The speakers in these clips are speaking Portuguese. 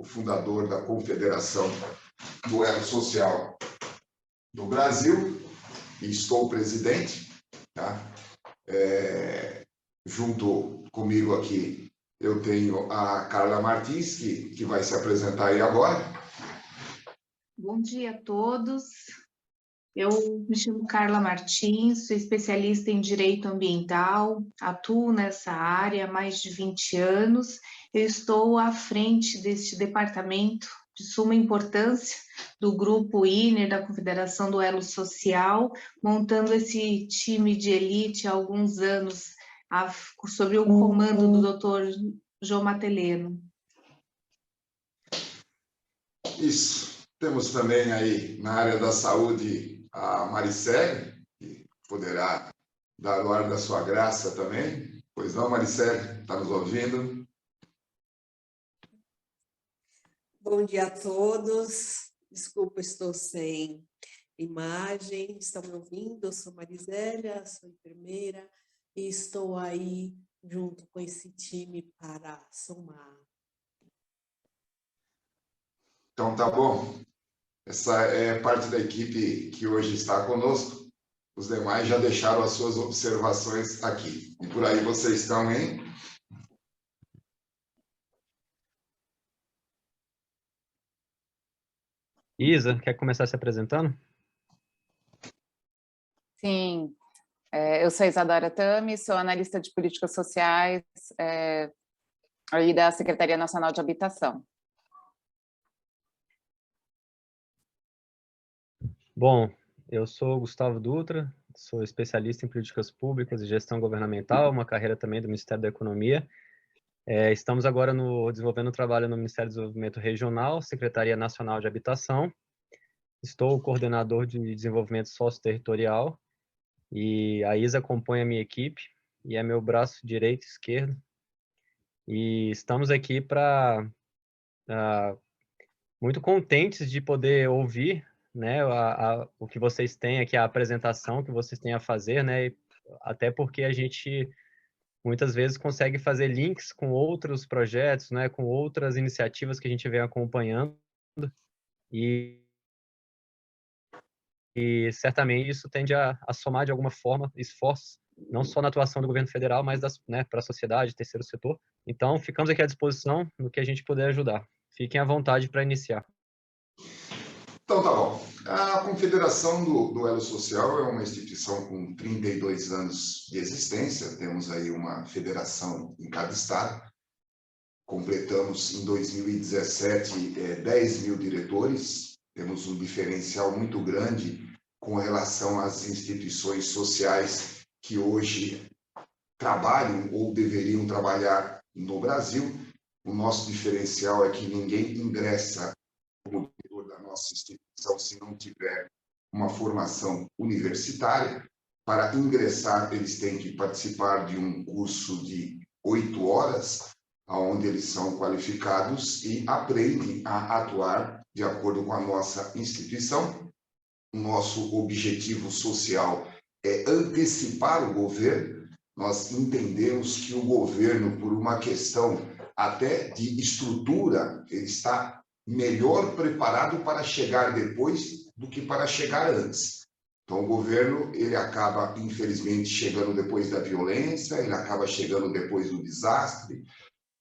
fundador da Confederação do Elo Social do Brasil, e estou presidente, tá? Junto comigo aqui eu tenho a Carla Martins, que vai se apresentar aí agora. Bom dia a todos. Eu me chamo Carla Martins, sou especialista em Direito Ambiental, atuo nessa área há mais de 20 anos. Eu estou à frente deste departamento de suma importância do Grupo INER, da Confederação do Elo Social, montando esse time de elite há alguns anos, sob o comando do Dr. João Mateleno. Isso. Temos também aí na área da saúde a Maricele, que poderá dar o ar da sua graça também. Pois não, Maricele, está nos ouvindo? Bom dia a todos. Desculpa, estou sem imagem. Estão me ouvindo? Eu sou Marizélia, sou enfermeira e estou aí junto com esse time para somar. Então, tá bom. Essa é parte da equipe que hoje está conosco. Os demais já deixaram as suas observações aqui. E por aí vocês estão, hein? Isa, quer começar se apresentando? Sim, eu sou Isadora Tami, sou analista de políticas sociais aí da Secretaria Nacional de Habitação. Bom, eu sou Gustavo Dutra, sou especialista em políticas públicas e gestão governamental, uma carreira também do Ministério da Economia. Estamos agora desenvolvendo um trabalho no Ministério do Desenvolvimento Regional, Secretaria Nacional de Habitação. Estou coordenador de desenvolvimento sócio-territorial e a Isa compõe a minha equipe e é meu braço direito e esquerdo. E estamos aqui para muito contentes de poder ouvir, né, o que vocês têm aqui, a apresentação que vocês têm a fazer, né, até porque a gente muitas vezes consegue fazer links com outros projetos, né, com outras iniciativas que a gente vem acompanhando e certamente isso tende a somar de alguma forma esforços, não só na atuação do governo federal, mas para a sociedade, terceiro setor. Então, ficamos aqui à disposição no que a gente puder ajudar. Fiquem à vontade para iniciar. Então, tá bom. A Confederação do Elo Social é uma instituição com 32 anos de existência. Temos aí uma federação em cada estado. Completamos em 2017 10 mil diretores. Temos um diferencial muito grande com relação às instituições sociais que hoje trabalham ou deveriam trabalhar no Brasil. O nosso diferencial é que ninguém ingressa como diretor da nossa instituição se não tiver uma formação universitária. Para ingressar, eles têm que participar de um curso de 8 horas, onde eles são qualificados e aprendem a atuar de acordo com a nossa instituição. O nosso objetivo social é antecipar o governo. Nós entendemos que o governo, por uma questão até de estrutura, ele está melhor preparado para chegar depois do que para chegar antes. Então, o governo, ele acaba, infelizmente, chegando depois da violência, ele acaba chegando depois do desastre,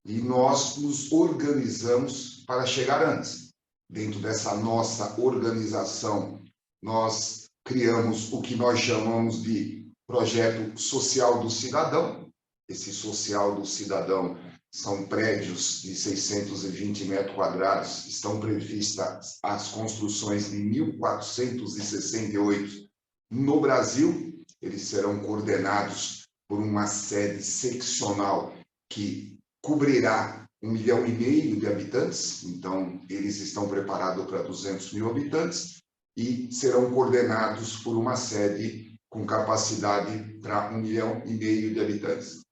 e nós nos organizamos para chegar antes. Dentro dessa nossa organização, nós criamos o que nós chamamos de projeto social do cidadão. Esse social do cidadão são prédios de 620 metros quadrados, estão previstas as construções de 1.468 no Brasil. Eles serão coordenados por uma sede seccional que cobrirá 1,5 milhão de habitantes, então eles estão preparados para 200 mil habitantes e serão coordenados por uma sede com capacidade para 1,5 milhão de habitantes.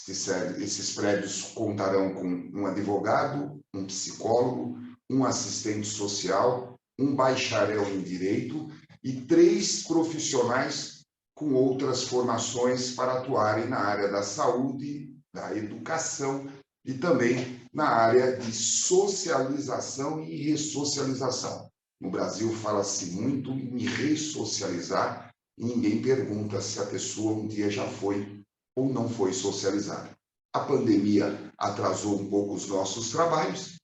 Esses prédios contarão com um advogado, um psicólogo, um assistente social, um bacharel em direito e 3 profissionais com outras formações para atuarem na área da saúde, da educação e também na área de socialização e ressocialização. No Brasil, fala-se muito em ressocializar e ninguém pergunta se a pessoa um dia já foi ou não foi socializada. A pandemia atrasou um pouco os nossos trabalhos.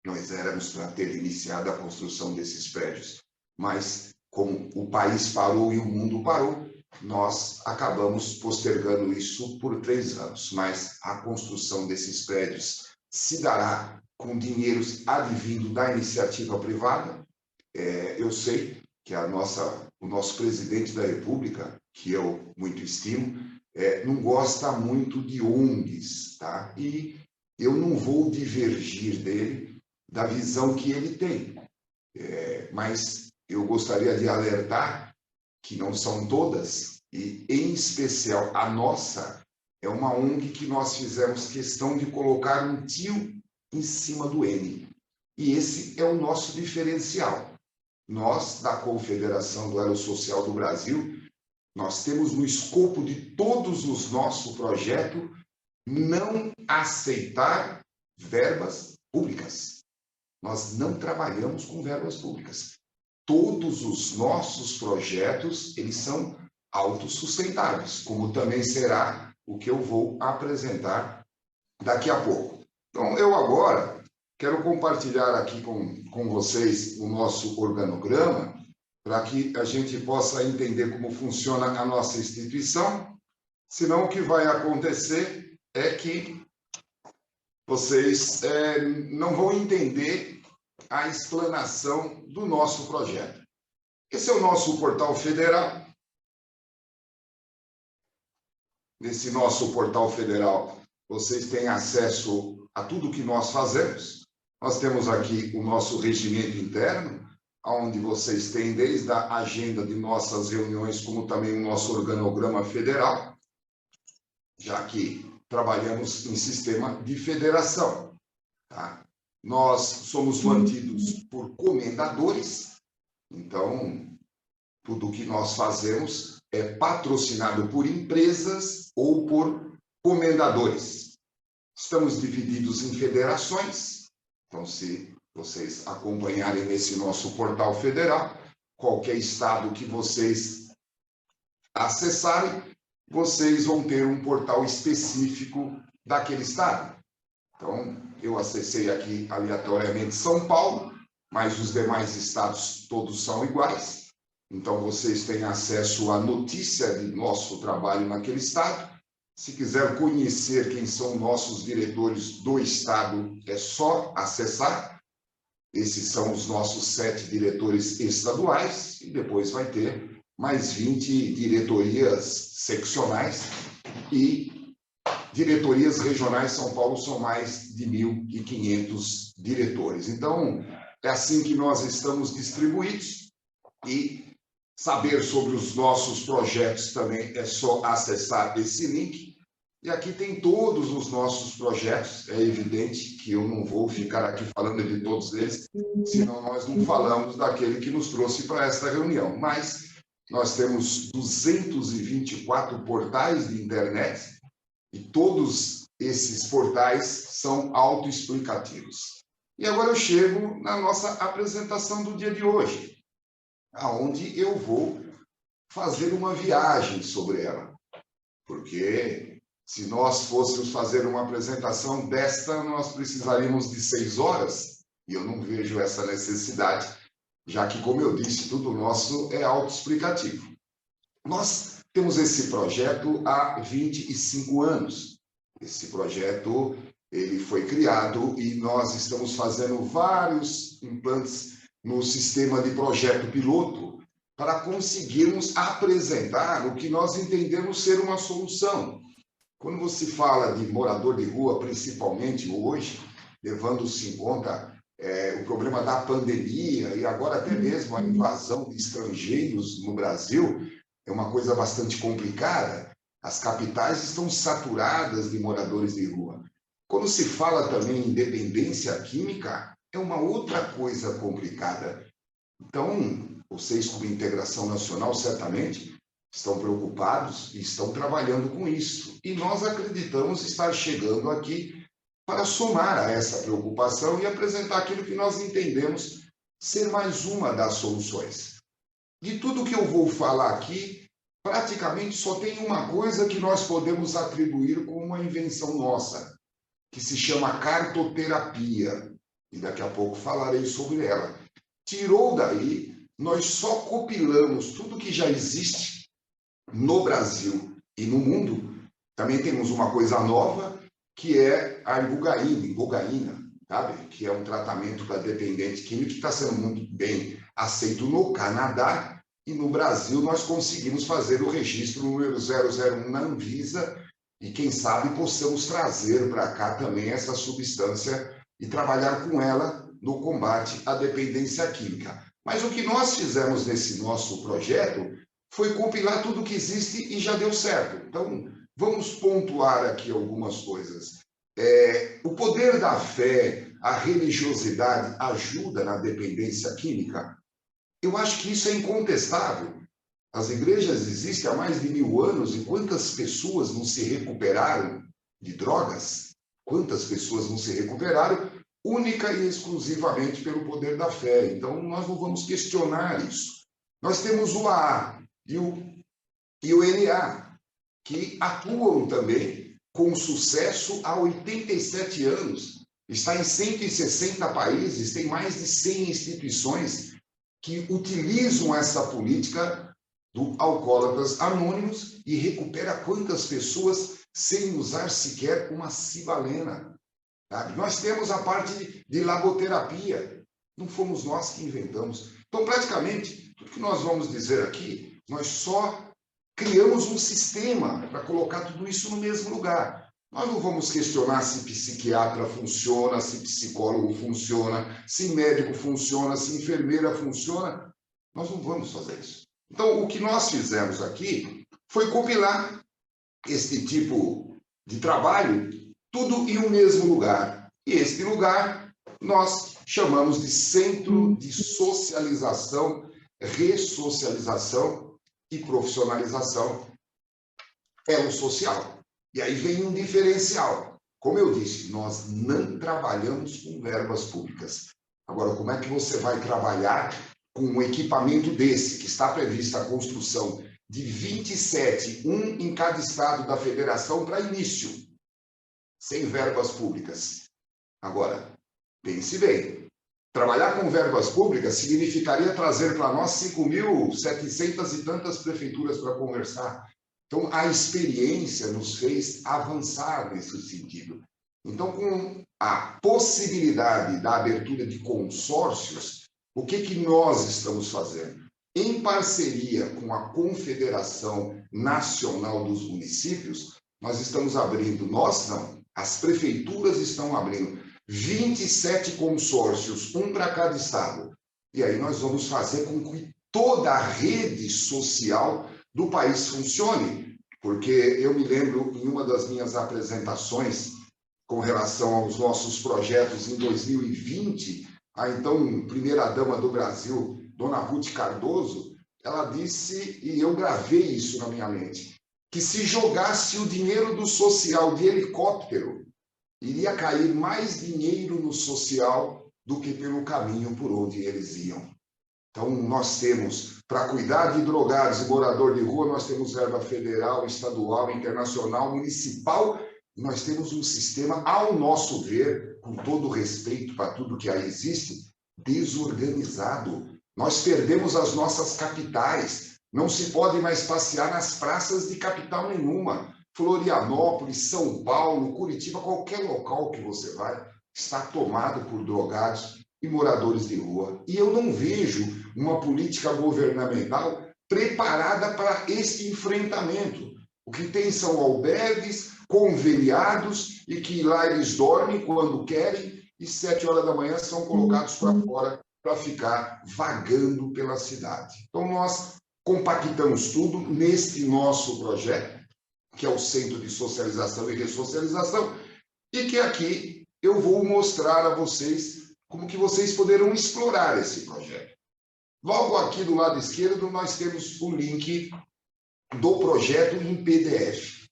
Nós éramos para ter iniciado a construção desses prédios, mas como o país parou e o mundo parou, nós acabamos postergando isso por 3 anos. Mas a construção desses prédios se dará com dinheiros advindo da iniciativa privada. Eu sei que o nosso presidente da República, que eu muito estimo, não gosta muito de ONGs, tá? E eu não vou divergir dele, da visão que ele tem. Mas eu gostaria de alertar que não são todas, e em especial a nossa, é uma ONG que nós fizemos questão de colocar um tio em cima do N. E esse é o nosso diferencial. Nós, da Confederação do Elo Social do Brasil, nós temos no escopo de todos os nossos projetos não aceitar verbas públicas. Nós não trabalhamos com verbas públicas. Todos os nossos projetos, eles são autossustentáveis, como também será o que eu vou apresentar daqui a pouco. Então, eu agora quero compartilhar aqui com vocês o nosso organograma, para que a gente possa entender como funciona a nossa instituição. Senão, o que vai acontecer é que vocês não vão entender a explanação do nosso projeto. Esse é o nosso portal federal. Nesse nosso portal federal, vocês têm acesso a tudo que nós fazemos. Nós temos aqui o nosso regimento interno, onde vocês têm desde a agenda de nossas reuniões, como também o nosso organograma federal, já que trabalhamos em sistema de federação. Tá? Nós somos mantidos por comendadores, então tudo o que nós fazemos é patrocinado por empresas ou por comendadores. Estamos divididos em federações, então se vocês acompanharem nesse nosso portal federal, qualquer estado que vocês acessarem, vocês vão ter um portal específico daquele estado. Então, eu acessei aqui aleatoriamente São Paulo, mas os demais estados todos são iguais. Então, vocês têm acesso à notícia de nosso trabalho naquele estado. Se quiser conhecer quem são nossos diretores do estado, é só acessar. Esses são os nossos 7 diretores estaduais, e depois vai ter mais 20 diretorias seccionais e diretorias regionais. São Paulo são mais de 1.500 diretores. Então, é assim que nós estamos distribuídos, e saber sobre os nossos projetos também é só acessar esse link. E aqui tem todos os nossos projetos. É evidente que eu não vou ficar aqui falando de todos eles, senão nós não falamos daquele que nos trouxe para esta reunião. Mas nós temos 224 portais de internet, e todos esses portais são autoexplicativos. E agora eu chego na nossa apresentação do dia de hoje, aonde eu vou fazer uma viagem sobre ela. Porque se nós fôssemos fazer uma apresentação desta, nós precisaríamos de 6 horas, e eu não vejo essa necessidade, já que, como eu disse, tudo nosso é autoexplicativo. Nós temos esse projeto há 25 anos. Esse projeto ele foi criado e nós estamos fazendo vários implantes no sistema de projeto piloto para conseguirmos apresentar o que nós entendemos ser uma solução. Quando você fala de morador de rua, principalmente hoje, levando-se em conta o problema da pandemia e agora até mesmo a invasão de estrangeiros no Brasil, é uma coisa bastante complicada. As capitais estão saturadas de moradores de rua. Quando se fala também em dependência química, é uma outra coisa complicada. Então, vocês, como Integração Nacional, certamente estão preocupados e estão trabalhando com isso. E nós acreditamos estar chegando aqui para somar a essa preocupação e apresentar aquilo que nós entendemos ser mais uma das soluções. De tudo que eu vou falar aqui, praticamente só tem uma coisa que nós podemos atribuir como uma invenção nossa, que se chama cartoterapia, e daqui a pouco falarei sobre ela. Tirou daí, nós só compilamos tudo que já existe no Brasil e no mundo. Também temos uma coisa nova, que é a ibogaína, sabe? Que é um tratamento para dependente químico que está sendo muito bem aceito no Canadá, e no Brasil nós conseguimos fazer o registro número 001 na Anvisa, e quem sabe possamos trazer para cá também essa substância e trabalhar com ela no combate à dependência química. Mas o que nós fizemos nesse nosso projeto foi compilar tudo que existe e já deu certo. Então, vamos pontuar aqui algumas coisas. O poder da fé, a religiosidade ajuda na dependência química? Eu acho que isso é incontestável. As igrejas existem há mais de 1000 anos e quantas pessoas não se recuperaram de drogas? Quantas pessoas não se recuperaram única e exclusivamente pelo poder da fé? Então, nós não vamos questionar isso. Nós temos o AA e o NA, que atuam também com sucesso há 87 anos. Está em 160 países, tem mais de 100 instituições que utilizam essa política do Alcoólatras Anônimos e recupera quantas pessoas sem usar sequer uma cibalena. Sabe? Nós temos a parte de lagoterapia, não fomos nós que inventamos. Então, praticamente, tudo que nós vamos dizer aqui, nós só criamos um sistema para colocar tudo isso no mesmo lugar. Nós não vamos questionar se psiquiatra funciona, se psicólogo funciona, se médico funciona, se enfermeira funciona. Nós não vamos fazer isso. Então, o que nós fizemos aqui foi compilar este tipo de trabalho, tudo em um mesmo lugar. E este lugar nós chamamos de Centro de Socialização, Ressocialização e Profissionalização Elo Social. E aí vem um diferencial. Como eu disse, nós não trabalhamos com verbas públicas. Agora, como é que você vai trabalhar com um equipamento desse, que está prevista a construção de 27, um em cada estado da federação para início, sem verbas públicas? Agora, pense bem, trabalhar com verbas públicas significaria trazer para nós 5.700 e tantas prefeituras para conversar. Então, a experiência nos fez avançar nesse sentido. Então, com a possibilidade da abertura de consórcios, o que nós estamos fazendo? Em parceria com a Confederação Nacional dos Municípios, nós estamos abrindo, nós não, as prefeituras estão abrindo 27 consórcios, um para cada estado. E aí nós vamos fazer com que toda a rede social do país funcione, porque eu me lembro em uma das minhas apresentações com relação aos nossos projetos em 2020, a então primeira-dama do Brasil, Dona Ruth Cardoso, ela disse, e eu gravei isso na minha mente, que se jogasse o dinheiro do social de helicóptero, iria cair mais dinheiro no social do que pelo caminho por onde eles iam. Então, nós temos, para cuidar de drogados e morador de rua, nós temos verba federal, estadual, internacional, municipal, e nós temos um sistema, ao nosso ver, com todo respeito para tudo que aí existe, desorganizado. Nós perdemos as nossas capitais, não se pode mais passear nas praças de capital nenhuma. Florianópolis, São Paulo, Curitiba, qualquer local que você vai, está tomado por drogados e moradores de rua. E eu não vejo uma política governamental preparada para esse enfrentamento. O que tem são albergues conveniados e que lá eles dormem quando querem e 7 horas da manhã são colocados para fora para ficar vagando pela cidade. Então, nós compactamos tudo neste nosso projeto, que é o Centro de Socialização e Ressocialização, e que aqui eu vou mostrar a vocês como que vocês poderão explorar esse projeto. Logo aqui do lado esquerdo, nós temos o link do projeto em PDF.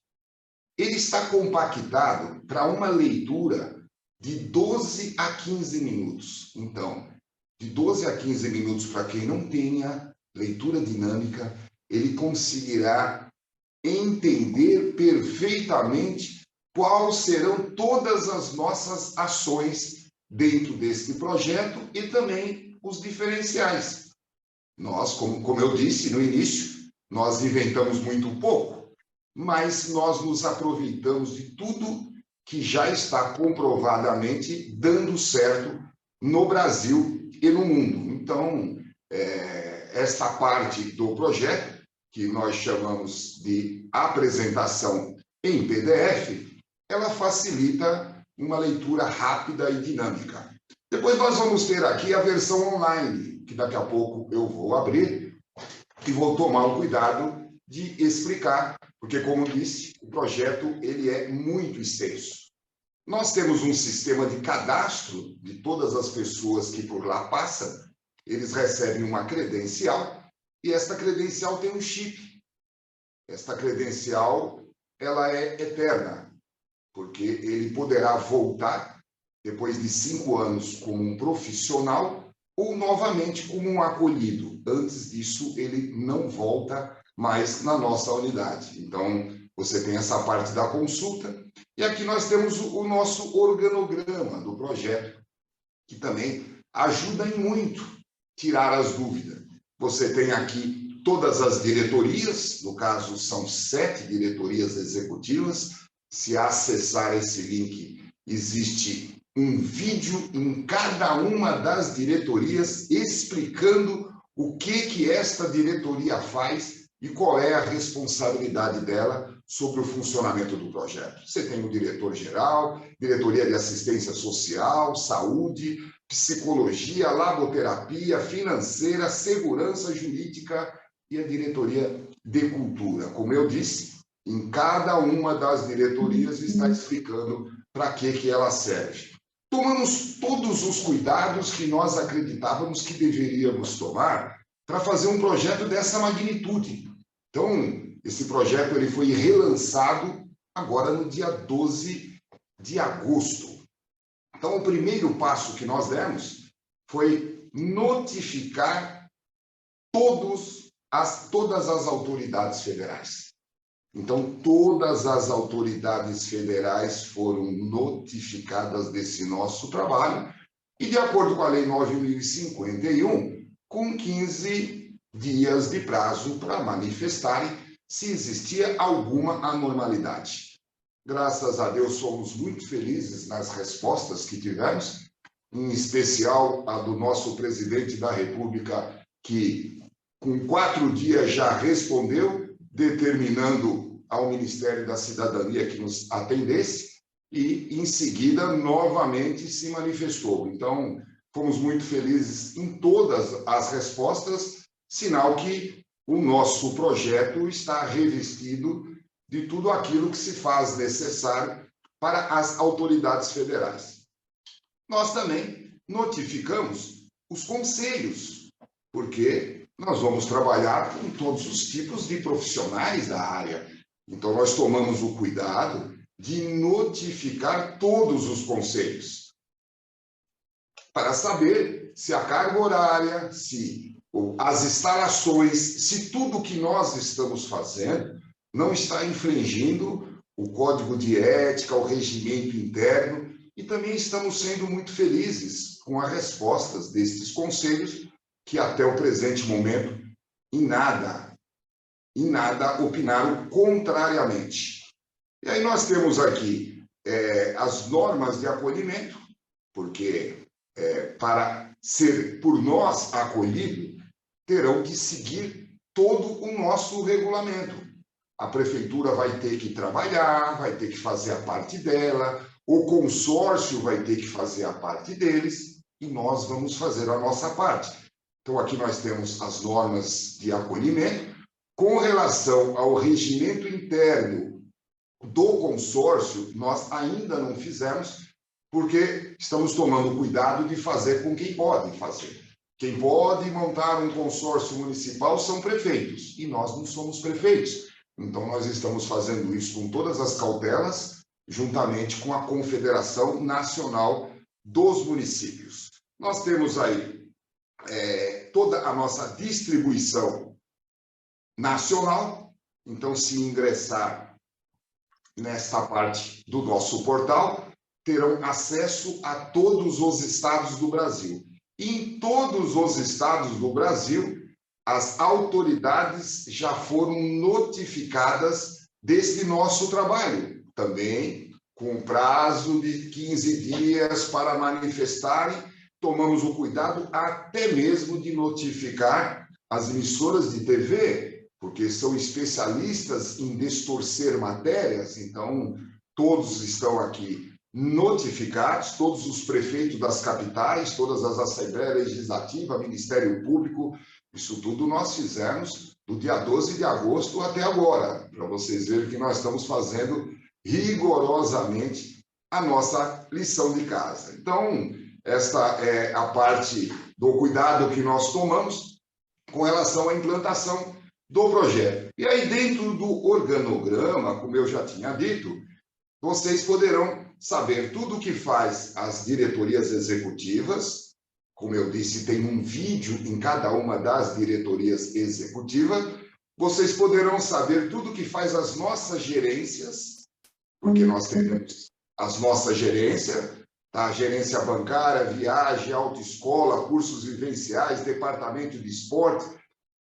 Ele está compactado para uma leitura de 12 a 15 minutos. Então, de 12 a 15 minutos, para quem não tenha leitura dinâmica, ele conseguirá entender perfeitamente quais serão todas as nossas ações dentro deste projeto e também os diferenciais. Nós, como eu disse no início, nós inventamos muito pouco, mas nós nos aproveitamos de tudo que já está comprovadamente dando certo no Brasil e no mundo. Então, esta parte do projeto, que nós chamamos de apresentação em PDF, ela facilita uma leitura rápida e dinâmica. Depois nós vamos ter aqui a versão online, que daqui a pouco eu vou abrir e vou tomar o cuidado de explicar, porque, como disse, o projeto ele é muito extenso. Nós temos um sistema de cadastro de todas as pessoas que por lá passam. Eles recebem uma credencial e esta credencial tem um chip. Esta credencial ela é eterna, porque ele poderá voltar depois de 5 anos como um profissional ou novamente como um acolhido. Antes disso, ele não volta mais na nossa unidade. Então, você tem essa parte da consulta. E aqui nós temos o nosso organograma do projeto, que também ajuda em muito tirar as dúvidas. Você tem aqui todas as diretorias, no caso são 7 diretorias executivas. Se acessar esse link, existe um vídeo em cada uma das diretorias explicando o que esta diretoria faz e qual é a responsabilidade dela sobre o funcionamento do projeto. Você tem o diretor-geral, diretoria de assistência social, saúde, psicologia, laboterapia, financeira, segurança jurídica e a diretoria de cultura. Como eu disse, em cada uma das diretorias está explicando para que ela serve. Tomamos todos os cuidados que nós acreditávamos que deveríamos tomar para fazer um projeto dessa magnitude. Então, esse projeto ele foi relançado agora no dia 12 de agosto. Então, o primeiro passo que nós demos foi notificar todas as autoridades federais. Então, todas as autoridades federais foram notificadas desse nosso trabalho e, de acordo com a Lei 9.051, com 15 dias de prazo para manifestarem se existia alguma anormalidade. Graças a Deus, somos muito felizes nas respostas que tivemos, em especial a do nosso presidente da República, que com 4 dias já respondeu, determinando ao Ministério da Cidadania que nos atendesse e, em seguida, novamente se manifestou. Então, fomos muito felizes em todas as respostas, sinal que o nosso projeto está revestido de tudo aquilo que se faz necessário para as autoridades federais. Nós também notificamos os conselhos, porque nós vamos trabalhar com todos os tipos de profissionais da área. Então, nós tomamos o cuidado de notificar todos os conselhos para saber se a carga horária, se as instalações, se tudo que nós estamos fazendo não está infringindo o código de ética, o regimento interno, e também estamos sendo muito felizes com as respostas destes conselhos, que até o presente momento, em nada opinaram contrariamente. E aí nós temos aqui as normas de acolhimento, porque para ser por nós acolhido, terão que seguir todo o nosso regulamento. A prefeitura vai ter que trabalhar, vai ter que fazer a parte dela, o consórcio vai ter que fazer a parte deles, e nós vamos fazer a nossa parte. Então, aqui nós temos as normas de acolhimento. Com relação ao regimento interno do consórcio, nós ainda não fizemos, porque estamos tomando cuidado de fazer com quem pode fazer. Quem pode montar um consórcio municipal são prefeitos, e nós não somos prefeitos. Então, nós estamos fazendo isso com todas as cautelas juntamente com a Confederação Nacional dos Municípios. Nós temos aí toda a nossa distribuição nacional, então, se ingressar nesta parte do nosso portal, terão acesso a todos os estados do Brasil. E em todos os estados do Brasil, as autoridades já foram notificadas deste nosso trabalho, também com prazo de 15 dias para manifestarem. Tomamos o cuidado até mesmo de notificar as emissoras de TV, porque são especialistas em distorcer matérias, então todos estão aqui notificados, todos os prefeitos das capitais, todas as Assembleias Legislativas, Ministério Público, isso tudo nós fizemos do dia 12 de agosto até agora, para vocês verem que nós estamos fazendo rigorosamente a nossa lição de casa. Então, esta é a parte do cuidado que nós tomamos com relação à implantação do projeto. E aí, dentro do organograma, como eu já tinha dito, vocês poderão saber tudo o que faz as diretorias executivas. Como eu disse, tem um vídeo em cada uma das diretorias executivas. Vocês poderão saber tudo o que faz as nossas gerências, porque nós temos as nossas gerências, tá? Gerência bancária, viagem, autoescola, cursos vivenciais, departamento de esporte.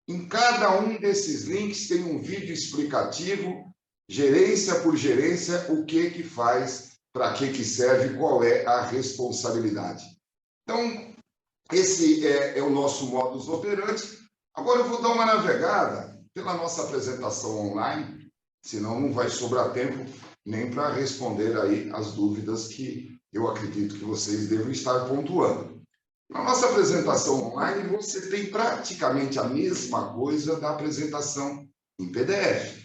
Em cada um desses links tem um vídeo explicativo, gerência por gerência, o que faz, para que serve, qual é a responsabilidade. Então, esse é o nosso modus operandi. Agora eu vou dar uma navegada pela nossa apresentação online, senão não vai sobrar tempo nem para responder aí as dúvidas que eu acredito que vocês devem estar pontuando. Na nossa apresentação online, você tem praticamente a mesma coisa da apresentação em PDF,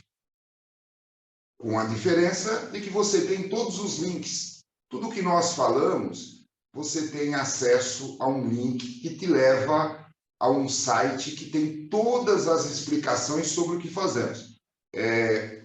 com a diferença de que você tem todos os links. Tudo que nós falamos, você tem acesso a um link que te leva a um site que tem todas as explicações sobre o que fazemos.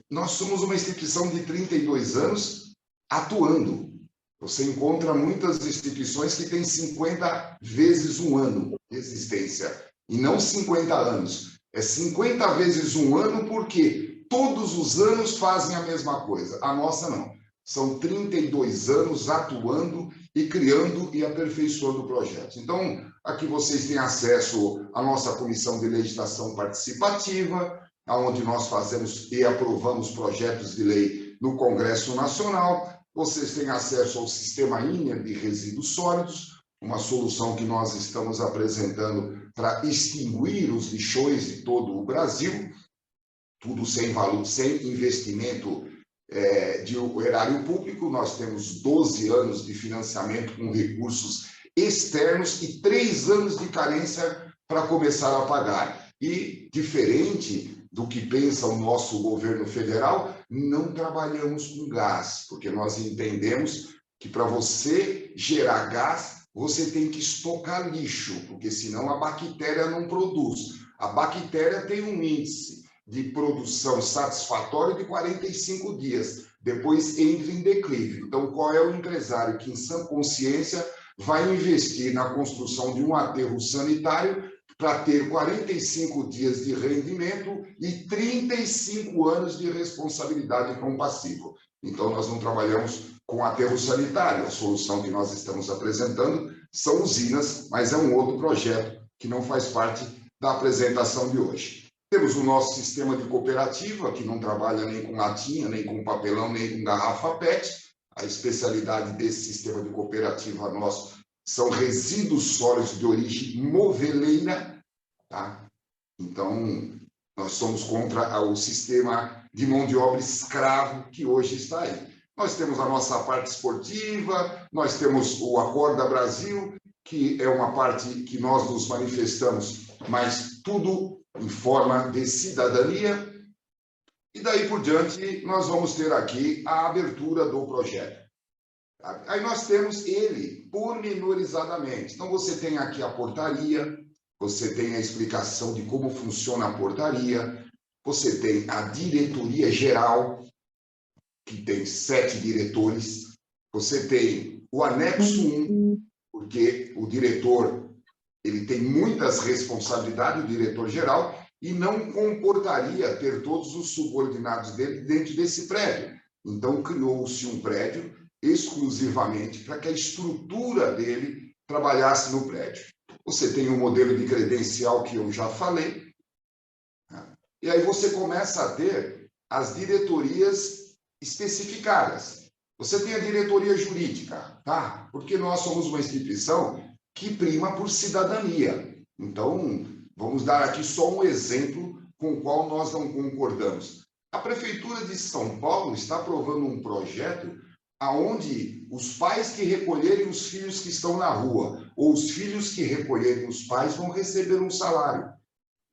Nós somos uma instituição de 32 anos atuando. Você encontra muitas instituições que têm 50 vezes um ano de existência, e não 50 anos. É 50 vezes um ano porque todos os anos fazem a mesma coisa. A nossa não. São 32 anos atuando e criando e aperfeiçoando projetos. Então, aqui vocês têm acesso à nossa Comissão de Legislação Participativa, onde nós fazemos e aprovamos projetos de lei no Congresso Nacional. Vocês têm acesso ao Sistema INEA de Resíduos Sólidos, uma solução que nós estamos apresentando para extinguir os lixões de todo o Brasil, tudo sem valor, sem investimento de erário público. Nós temos 12 anos de financiamento com recursos externos e 3 anos de carência para começar a pagar. E, diferente do que pensa o nosso governo federal, não trabalhamos com gás, porque nós entendemos que para você gerar gás, você tem que estocar lixo, porque senão a bactéria não produz. A bactéria tem um índice de produção satisfatório de 45 dias, depois entra em declive. Então, qual é o empresário que, em sã consciência, vai investir na construção de um aterro sanitário para ter 45 dias de rendimento e 35 anos de responsabilidade com o passivo? Então, nós não trabalhamos com aterro sanitário. A solução que nós estamos apresentando são usinas, mas é um outro projeto que não faz parte da apresentação de hoje. Temos o nosso sistema de cooperativa, que não trabalha nem com latinha, nem com papelão, nem com garrafa PET. A especialidade desse sistema de cooperativa nosso são resíduos sólidos de origem moveleira, tá? Então, nós somos contra o sistema de mão de obra escravo que hoje está aí. Nós temos a nossa parte esportiva, nós temos o Acorda Brasil, que é uma parte que nós nos manifestamos, mas tudo em forma de cidadania. E daí por diante, nós vamos ter aqui a abertura do projeto. Aí nós temos ele pormenorizadamente. Então, você tem aqui a portaria, você tem a explicação de como funciona a portaria, você tem a diretoria geral, que tem 7 diretores. Você tem o anexo 1, porque o diretor ele tem muitas responsabilidades, o diretor-geral, e não comportaria ter todos os subordinados dele dentro desse prédio. Então, criou-se um prédio exclusivamente para que a estrutura dele trabalhasse no prédio. Você tem um modelo de credencial que eu já falei, e aí você começa a ter as diretorias especificadas. Você tem a diretoria jurídica, tá? Porque nós somos uma instituição que prima por cidadania. Então, vamos dar aqui só um exemplo com o qual nós não concordamos. A Prefeitura de São Paulo está aprovando um projeto onde os pais que recolherem os filhos que estão na rua, ou os filhos que recolherem os pais, vão receber um salário.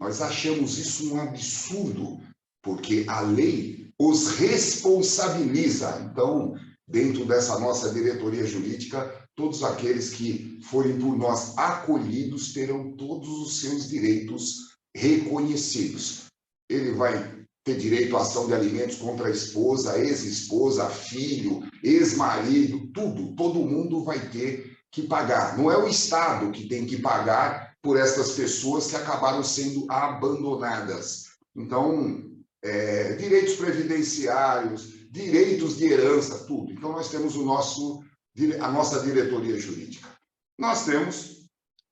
Nós achamos isso um absurdo, porque a lei os responsabiliza. Então, dentro dessa nossa diretoria jurídica, todos aqueles que forem por nós acolhidos terão todos os seus direitos reconhecidos. Ele vai ter direito à ação de alimentos contra a esposa, ex-esposa, filho, ex-marido, tudo. Todo mundo vai ter que pagar. Não é o Estado que tem que pagar por essas pessoas que acabaram sendo abandonadas. Então, direitos previdenciários, direitos de herança, tudo. Então, nós temos a nossa diretoria jurídica. Nós temos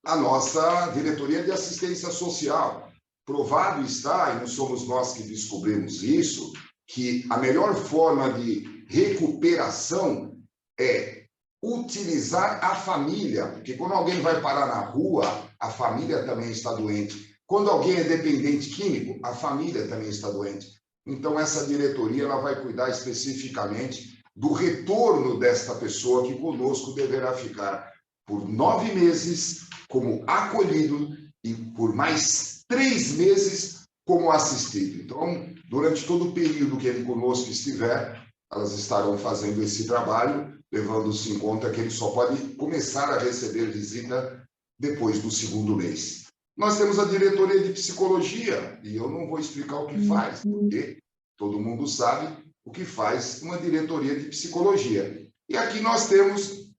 a nossa diretoria de assistência social. Provado está, e não somos nós que descobrimos isso, que a melhor forma de recuperação é utilizar a família, porque quando alguém vai parar na rua, a família também está doente. Quando alguém é dependente químico, a família também está doente. Então, essa diretoria ela vai cuidar especificamente do retorno desta pessoa que conosco deverá ficar por 9 meses como acolhido e por mais 3 meses como assistido. Então, durante todo o período que ele conosco estiver, elas estarão fazendo esse trabalho, levando-se em conta que ele só pode começar a receber visita depois do 2º mês. Nós temos a diretoria de psicologia, e eu não vou explicar o que faz, porque todo mundo sabe o que faz uma diretoria de psicologia. E aqui nós temos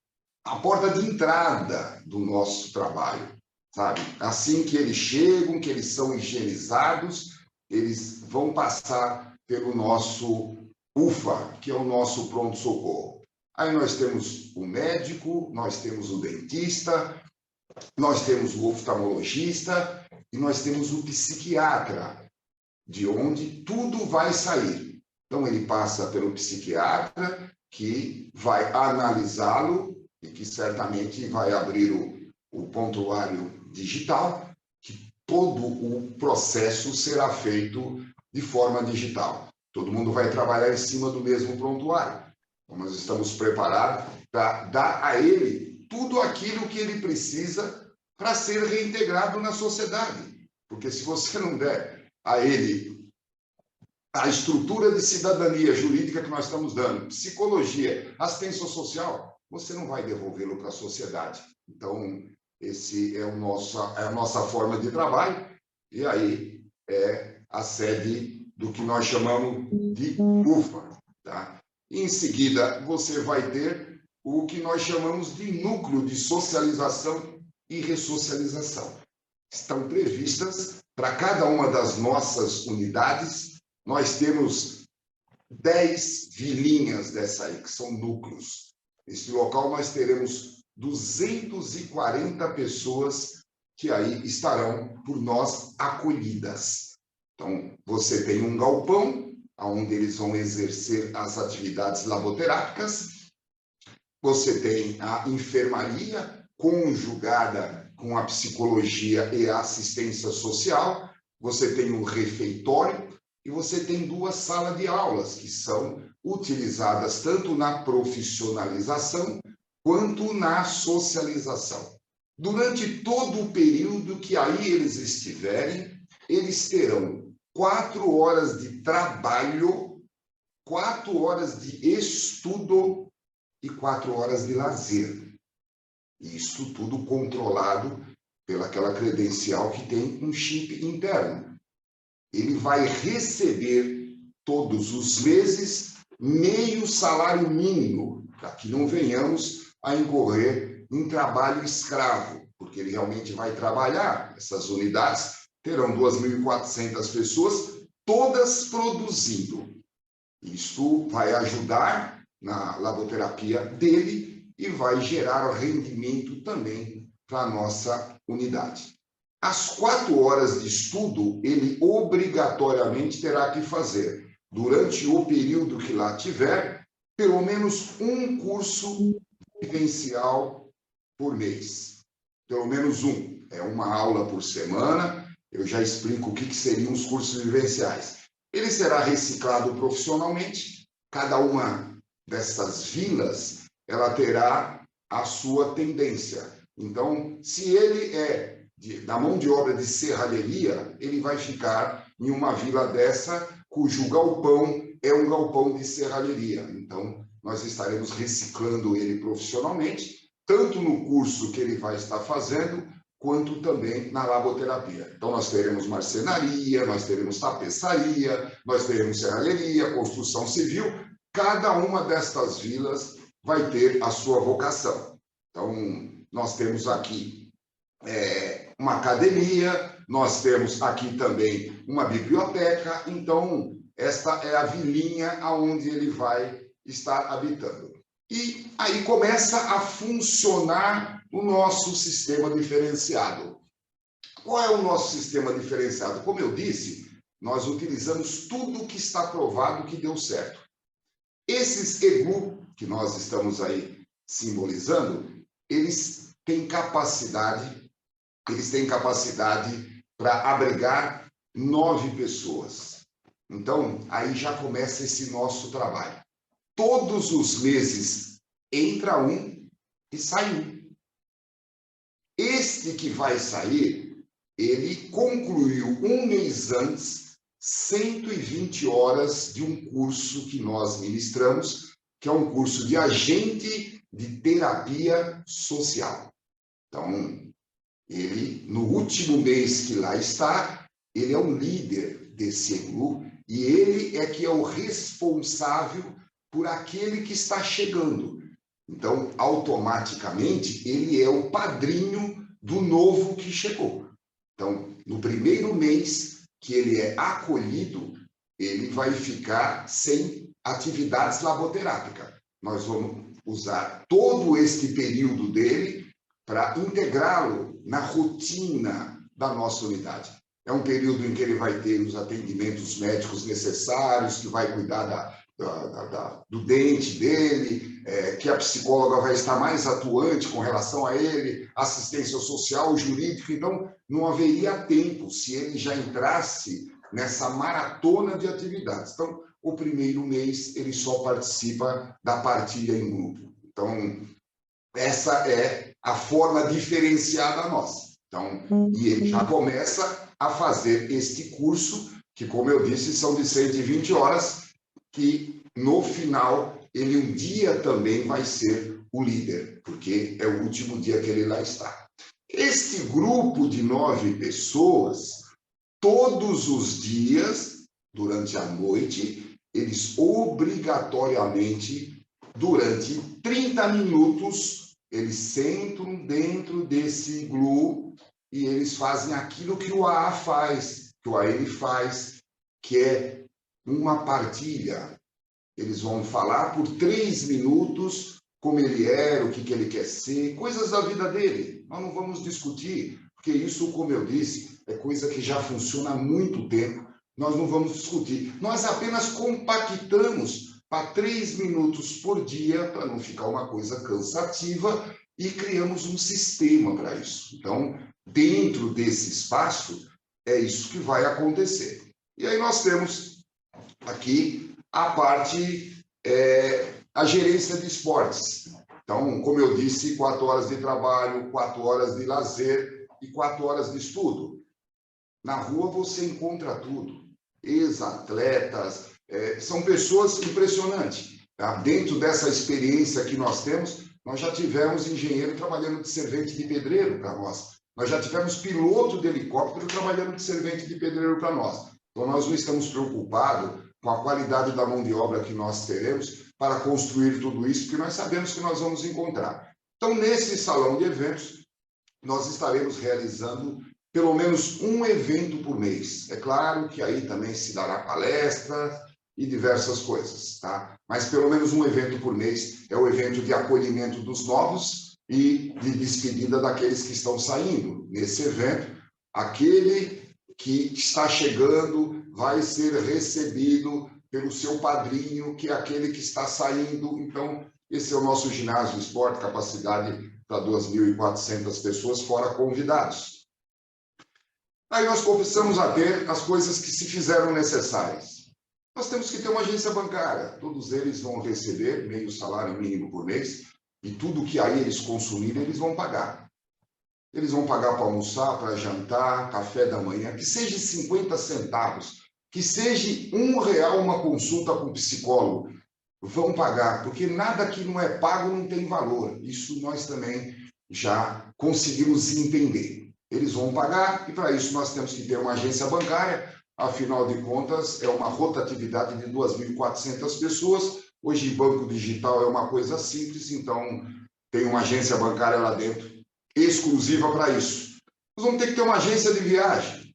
a porta de entrada do nosso trabalho, sabe? Assim que eles chegam, que eles são higienizados, eles vão passar pelo nosso UFA, que é o nosso pronto-socorro. Aí nós temos o médico, nós temos o dentista, nós temos o oftalmologista e nós temos o psiquiatra, de onde tudo vai sair. Então, ele passa pelo psiquiatra, que vai analisá-lo e que certamente vai abrir o prontuário digital, que todo o processo será feito de forma digital. Todo mundo vai trabalhar em cima do mesmo prontuário. Então, nós estamos preparados para dar a ele tudo aquilo que ele precisa para ser reintegrado na sociedade. Porque se você não der a ele a estrutura de cidadania jurídica que nós estamos dando, psicologia, assistência social, você não vai devolvê-lo para a sociedade. Então, esse é a nossa forma de trabalho, e aí é a sede do que nós chamamos de UFA. Tá? Em seguida, você vai ter o que nós chamamos de núcleo de socialização e ressocialização. Estão previstas para cada uma das nossas unidades. Nós temos 10 vilinhas dessa aí, que são núcleos. Nesse local nós teremos 240 pessoas que aí estarão por nós acolhidas. Então, você tem um galpão, onde eles vão exercer as atividades laboterápicas. Você tem a enfermaria conjugada com a psicologia e a assistência social. Você tem o refeitório e você tem 2 salas de aulas que são utilizadas tanto na profissionalização quanto na socialização. Durante todo o período que aí eles estiverem, eles terão 4 horas de trabalho, 4 horas de estudo e 4 horas de lazer. Isso tudo controlado pelaquela credencial que tem um chip interno. Ele vai receber todos os meses meio salário mínimo, para que não venhamos a incorrer em trabalho escravo, porque ele realmente vai trabalhar. Essas unidades terão 2.400 pessoas, todas produzindo. Isto vai ajudar na laboterapia dele e vai gerar rendimento também para a nossa unidade. As 4 horas de estudo, ele obrigatoriamente terá que fazer, durante o período que lá tiver, pelo menos um curso vivencial por mês. Pelo menos um. É uma aula por semana. Eu já explico o que seriam os cursos vivenciais. Ele será reciclado profissionalmente. Cada uma dessas vilas, ela terá a sua tendência. Então, se ele é da mão de obra de serralheria, ele vai ficar em uma vila dessa, cujo galpão é um galpão de serralheria. Então, nós estaremos reciclando ele profissionalmente, tanto no curso que ele vai estar fazendo, quanto também na laboterapia. Então, nós teremos marcenaria, nós teremos tapeçaria, nós teremos serralheria, construção civil. Cada uma destas vilas vai ter a sua vocação. Então, nós temos aqui uma academia, nós temos aqui também uma biblioteca. Então, esta é a vilinha onde ele vai estar habitando. E aí começa a funcionar o nosso sistema diferenciado. Qual é o nosso sistema diferenciado? Como eu disse, nós utilizamos tudo que está provado que deu certo. Esses EGU que nós estamos aí simbolizando, eles têm capacidade para abrigar 9 pessoas. Então, aí já começa esse nosso trabalho. Todos os meses entra um e sai um. Este que vai sair, ele concluiu um mês antes 120 horas de um curso que nós ministramos, que é um curso de agente de terapia social. Então, ele, no último mês que lá está, ele é o líder desse EGU e ele é que é o responsável por aquele que está chegando. Então, automaticamente, ele é o padrinho do novo que chegou. Então, no primeiro mês que ele é acolhido, ele vai ficar sem atividades laboterápicas. Nós vamos usar todo este período dele para integrá-lo na rotina da nossa unidade. É um período em que ele vai ter os atendimentos médicos necessários, que vai cuidar do dente dele, que a psicóloga vai estar mais atuante com relação a ele, assistência social, jurídica. Então, não haveria tempo se ele já entrasse nessa maratona de atividades. Então, o primeiro mês, ele só participa da partilha em grupo. Então, essa é a forma diferenciada nossa. Então, e ele já começa a fazer este curso, que, como eu disse, são de 120 horas, que no final ele um dia também vai ser o líder, porque é o último dia que ele lá está. Este grupo de 9 pessoas, todos os dias, durante a noite, eles obrigatoriamente, durante 30 minutos, eles sentam dentro desse iglu e eles fazem aquilo que o AA faz, que o AN faz, que é uma partilha. Eles vão falar por 3 minutos como ele era, o que ele quer ser, coisas da vida dele. Nós não vamos discutir, porque isso, como eu disse, é coisa que já funciona há muito tempo. Nós não vamos discutir. Nós apenas compactamos para 3 minutos por dia, para não ficar uma coisa cansativa, e criamos um sistema para isso. Então, dentro desse espaço, é isso que vai acontecer. E aí nós temos aqui a parte, a gerência de esportes. Então, como eu disse, 4 horas de trabalho, 4 horas de lazer e 4 horas de estudo. Na rua você encontra tudo. Ex-atletas, são pessoas impressionantes. Tá? Dentro dessa experiência que nós temos, nós já tivemos engenheiro trabalhando de servente de pedreiro para nós. Nós já tivemos piloto de helicóptero trabalhando de servente de pedreiro para nós. Então, nós não estamos preocupados com a qualidade da mão de obra que nós teremos para construir tudo isso, porque nós sabemos que nós vamos encontrar. Então, nesse salão de eventos, nós estaremos realizando pelo menos um evento por mês. É claro que aí também se dará palestra e diversas coisas, tá? Mas pelo menos um evento por mês é o evento de acolhimento dos novos e de despedida daqueles que estão saindo. Nesse evento, aquele que está chegando vai ser recebido pelo seu padrinho, que é aquele que está saindo. Então, esse é o nosso ginásio esporte, capacidade para 2.400 pessoas, fora convidados. Aí nós começamos a ter as coisas que se fizeram necessárias. Nós temos que ter uma agência bancária. Todos eles vão receber meio salário mínimo por mês e tudo que aí eles consumirem, eles vão pagar. Eles vão pagar para almoçar, para jantar, café da manhã, que seja 50 centavos, que seja R$1 uma consulta com psicólogo. Vão pagar, porque nada que não é pago não tem valor. Isso nós também já conseguimos entender. Eles vão pagar e para isso nós temos que ter uma agência bancária. Afinal de contas, é uma rotatividade de 2.400 pessoas. Hoje, banco digital é uma coisa simples, então tem uma agência bancária lá dentro, exclusiva para isso. Nós vamos ter que ter uma agência de viagem,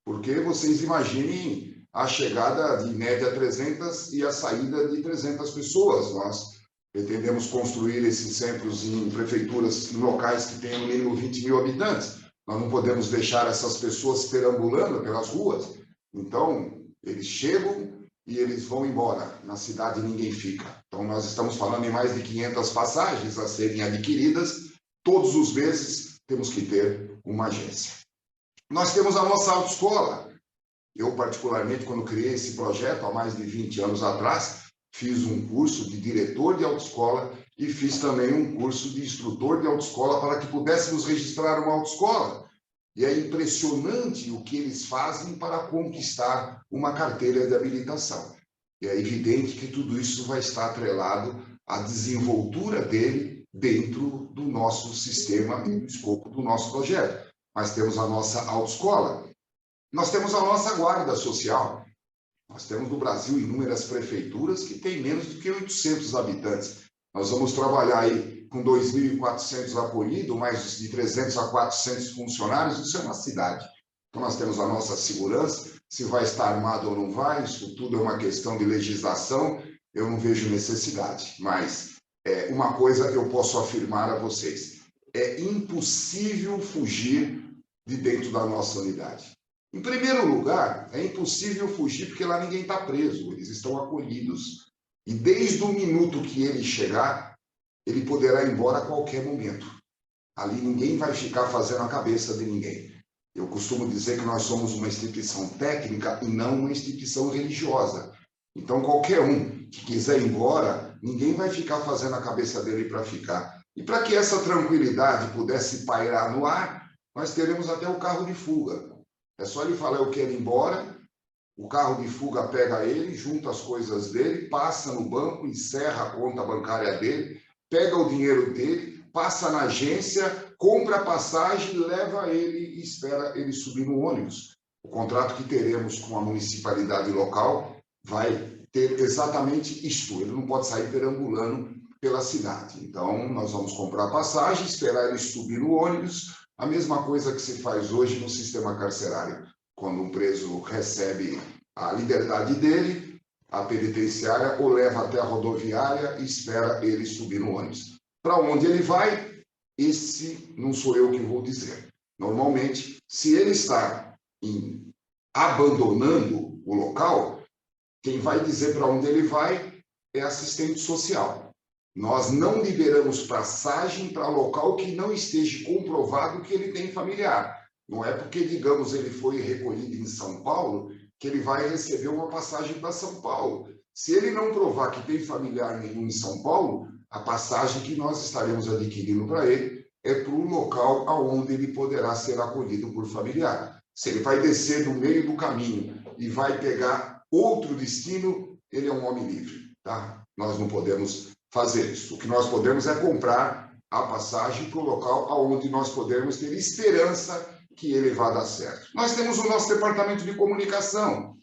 porque vocês imaginem a chegada de média 300 e a saída de 300 pessoas. Nós pretendemos construir esses centros em prefeituras, em locais que tenham no mínimo 20.000 habitantes. Nós não podemos deixar essas pessoas perambulando pelas ruas. Então, eles chegam e eles vão embora. Na cidade ninguém fica. Então, nós estamos falando em mais de 500 passagens a serem adquiridas. Todos os meses temos que ter uma agência. Nós temos a nossa autoescola. Eu, particularmente, quando criei esse projeto, há mais de 20 anos atrás, fiz um curso de diretor de autoescola e fiz também um curso de instrutor de autoescola para que pudéssemos registrar uma autoescola. E é impressionante o que eles fazem para conquistar uma carteira de habilitação. E é evidente que tudo isso vai estar atrelado à desenvoltura dele dentro do nosso sistema e do escopo do nosso projeto. Nós temos a nossa autoescola. Nós temos a nossa guarda social. Nós temos no Brasil inúmeras prefeituras que têm menos do que 800 habitantes. Nós vamos trabalhar aí com 2.400 acolhidos, mais de 300 a 400 funcionários. Isso é uma cidade. Então, nós temos a nossa segurança. Se vai estar armado ou não vai, isso tudo é uma questão de legislação. Eu não vejo necessidade. Mas uma coisa eu posso afirmar a vocês. É impossível fugir de dentro da nossa unidade. Em primeiro lugar, é impossível fugir porque lá ninguém está preso, eles estão acolhidos. E desde o minuto que ele chegar, ele poderá ir embora a qualquer momento. Ali ninguém vai ficar fazendo a cabeça de ninguém. Eu costumo dizer que nós somos uma instituição técnica e não uma instituição religiosa. Então, qualquer um que quiser ir embora, ninguém vai ficar fazendo a cabeça dele para ficar. E para que essa tranquilidade pudesse pairar no ar, nós teremos até o carro de fuga. É só ele falar, eu quero ir embora, o carro de fuga pega ele, junta as coisas dele, passa no banco, encerra a conta bancária dele, pega o dinheiro dele, passa na agência, compra a passagem, leva ele e espera ele subir no ônibus. O contrato que teremos com a municipalidade local vai ter exatamente isto. Ele não pode sair perambulando pela cidade. Então, nós vamos comprar a passagem, esperar ele subir no ônibus, a mesma coisa que se faz hoje no sistema carcerário. Quando um preso recebe a liberdade dele, a penitenciária o leva até a rodoviária e espera ele subir no ônibus. Para onde ele vai, esse não sou eu que vou dizer. Normalmente, se ele está abandonando o local, quem vai dizer para onde ele vai é assistente social. Nós não liberamos passagem para local que não esteja comprovado que ele tem familiar. Não é porque, digamos, ele foi recolhido em São Paulo que ele vai receber uma passagem para São Paulo. Se ele não provar que tem familiar nenhum em São Paulo, a passagem que nós estaremos adquirindo para ele é para o local aonde ele poderá ser acolhido por familiar. Se ele vai descer no meio do caminho e vai pegar outro destino, ele é um homem livre, tá? Nós não podemos fazer isso. O que nós podemos é comprar a passagem para o local aonde nós podemos ter esperança que ele vá dar certo. Nós temos o nosso departamento de comunicação.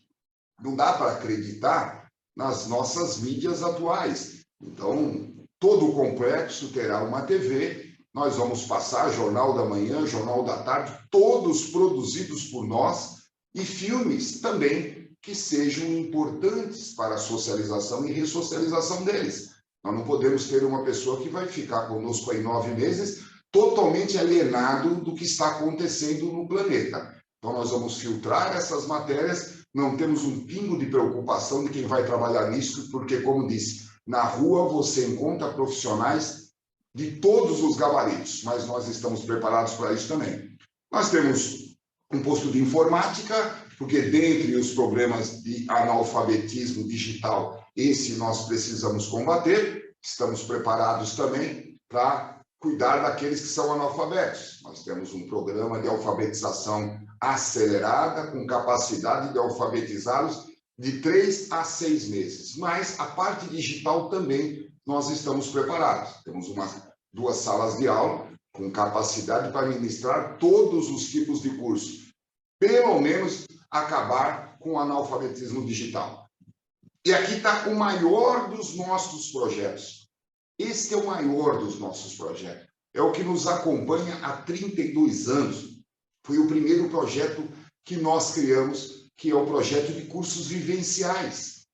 não dá para acreditar nas nossas mídias atuais. Então, todo o complexo terá uma TV, nós vamos passar Jornal da Manhã, Jornal da Tarde, todos produzidos por nós, e filmes também que sejam importantes para a socialização e ressocialização deles. Nós não podemos ter uma pessoa que vai ficar conosco aí 9 meses totalmente alienado do que está acontecendo no planeta. Então, nós vamos filtrar essas matérias, não temos um pingo de preocupação de quem vai trabalhar nisso, porque, como disse, na rua você encontra profissionais de todos os gabaritos, mas nós estamos preparados para isso também. Nós temos um posto de informática, porque dentre os problemas de analfabetismo digital, esse nós precisamos combater, estamos preparados também para cuidar daqueles que são analfabetos. Nós temos um programa de alfabetização acelerada, com capacidade de alfabetizá-los de 3 a 6 meses. Mas a parte digital também nós estamos preparados. Temos 2 salas de aula com capacidade para ministrar todos os tipos de cursos. Pelo menos acabar com o analfabetismo digital. E aqui está o maior dos nossos projetos. Este é o maior dos nossos projetos. É o que nos acompanha há 32 anos. Foi o primeiro projeto que nós criamos, que é o projeto de cursos vivenciais.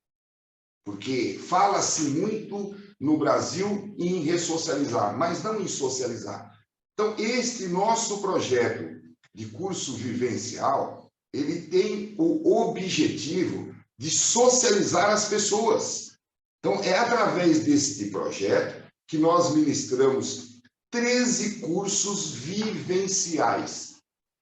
Porque fala-se muito no Brasil em ressocializar, mas não em socializar. Então, este nosso projeto de curso vivencial, ele tem o objetivo de socializar as pessoas. Então, é através deste projeto que nós ministramos 13 cursos vivenciais.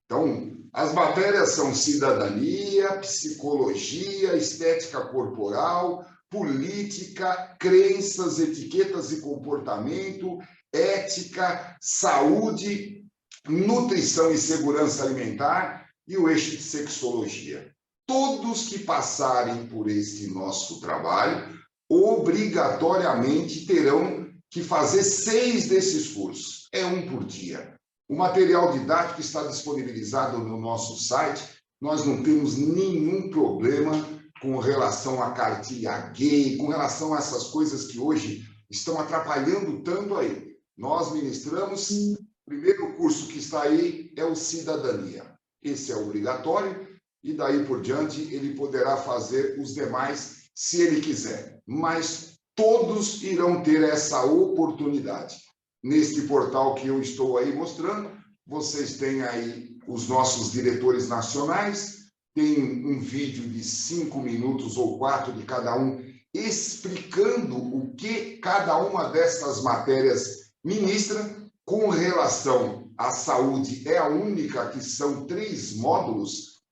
Então, as matérias são cidadania, psicologia, estética corporal, política, crenças, etiquetas e comportamento, ética, saúde, nutrição e segurança alimentar e o eixo de sexologia. Todos que passarem por este nosso trabalho, obrigatoriamente terão que fazer 6 desses cursos. É um por dia. O material didático está disponibilizado no nosso site. Nós não temos nenhum problema com relação à cartilha gay, com relação a essas coisas que hoje estão atrapalhando tanto aí. Nós ministramos, o primeiro curso que está aí é o Cidadania. Esse é obrigatório e daí por diante ele poderá fazer os demais se ele quiser. Mas todos irão ter essa oportunidade. Neste portal que eu estou aí mostrando, vocês têm aí os nossos diretores nacionais, tem um vídeo de 5 minutos ou 4 de cada um, explicando o que cada uma dessas matérias ministra. Com relação à saúde, é a única que são 3 módulos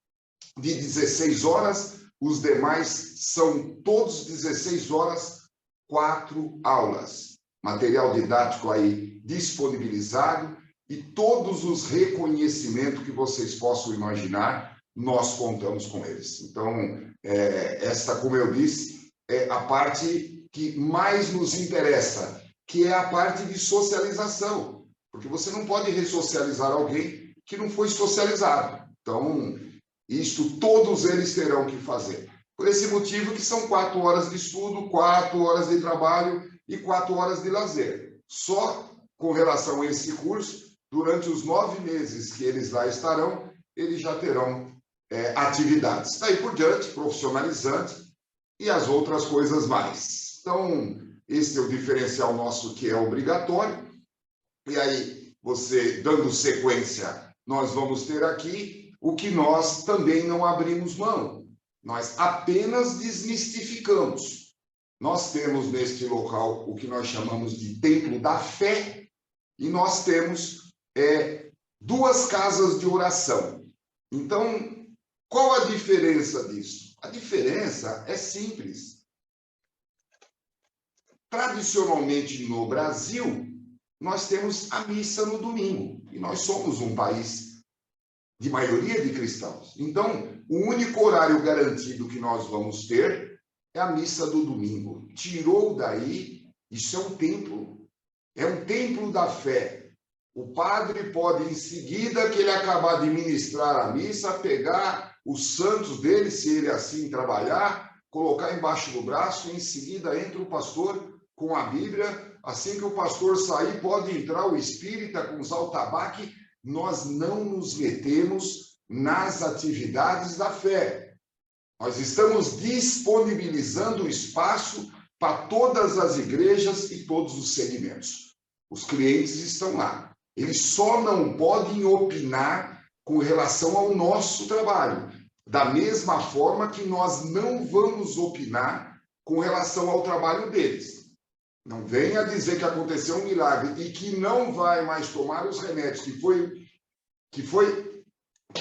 de 16 horas, os demais são todos 16 horas, 4 aulas. Material didático aí disponibilizado e todos os reconhecimentos que vocês possam imaginar, nós contamos com eles. Então, esta, como eu disse, é a parte que mais nos interessa, que é a parte de socialização. Porque você não pode ressocializar alguém que não foi socializado. Então, isto todos eles terão que fazer. Por esse motivo que são 4 horas de estudo, 4 horas de trabalho e 4 horas de lazer. Só com relação a esse curso, durante os 9 meses que eles lá estarão, eles já terão atividades. Daí por diante, profissionalizante e as outras coisas mais. Então, esse é o diferencial nosso que é obrigatório. E aí, você, dando sequência, nós vamos ter aqui o que nós também não abrimos mão. Nós apenas desmistificamos. Nós temos neste local o que nós chamamos de Templo da Fé e nós temos 2 casas de oração. Então, qual a diferença disso? A diferença é simples. Tradicionalmente no Brasil, nós temos a missa no domingo, e nós somos um país de maioria de cristãos. Então, o único horário garantido que nós vamos ter é a missa do domingo. Tirou daí, isso é um templo da fé. O padre pode, em seguida que ele acabar de ministrar a missa, pegar os santos dele, se ele assim trabalhar, colocar embaixo do braço, e em seguida entra o pastor com a Bíblia. Assim que o pastor sair, pode entrar o espírita com usar o tabaco. Nós não nos metemos nas atividades da fé. Nós estamos disponibilizando o espaço para todas as igrejas e todos os segmentos. Os clientes estão lá. Eles só não podem opinar com relação ao nosso trabalho. Da mesma forma que nós não vamos opinar com relação ao trabalho deles. Não venha dizer que aconteceu um milagre e que não vai mais tomar os remédios que foi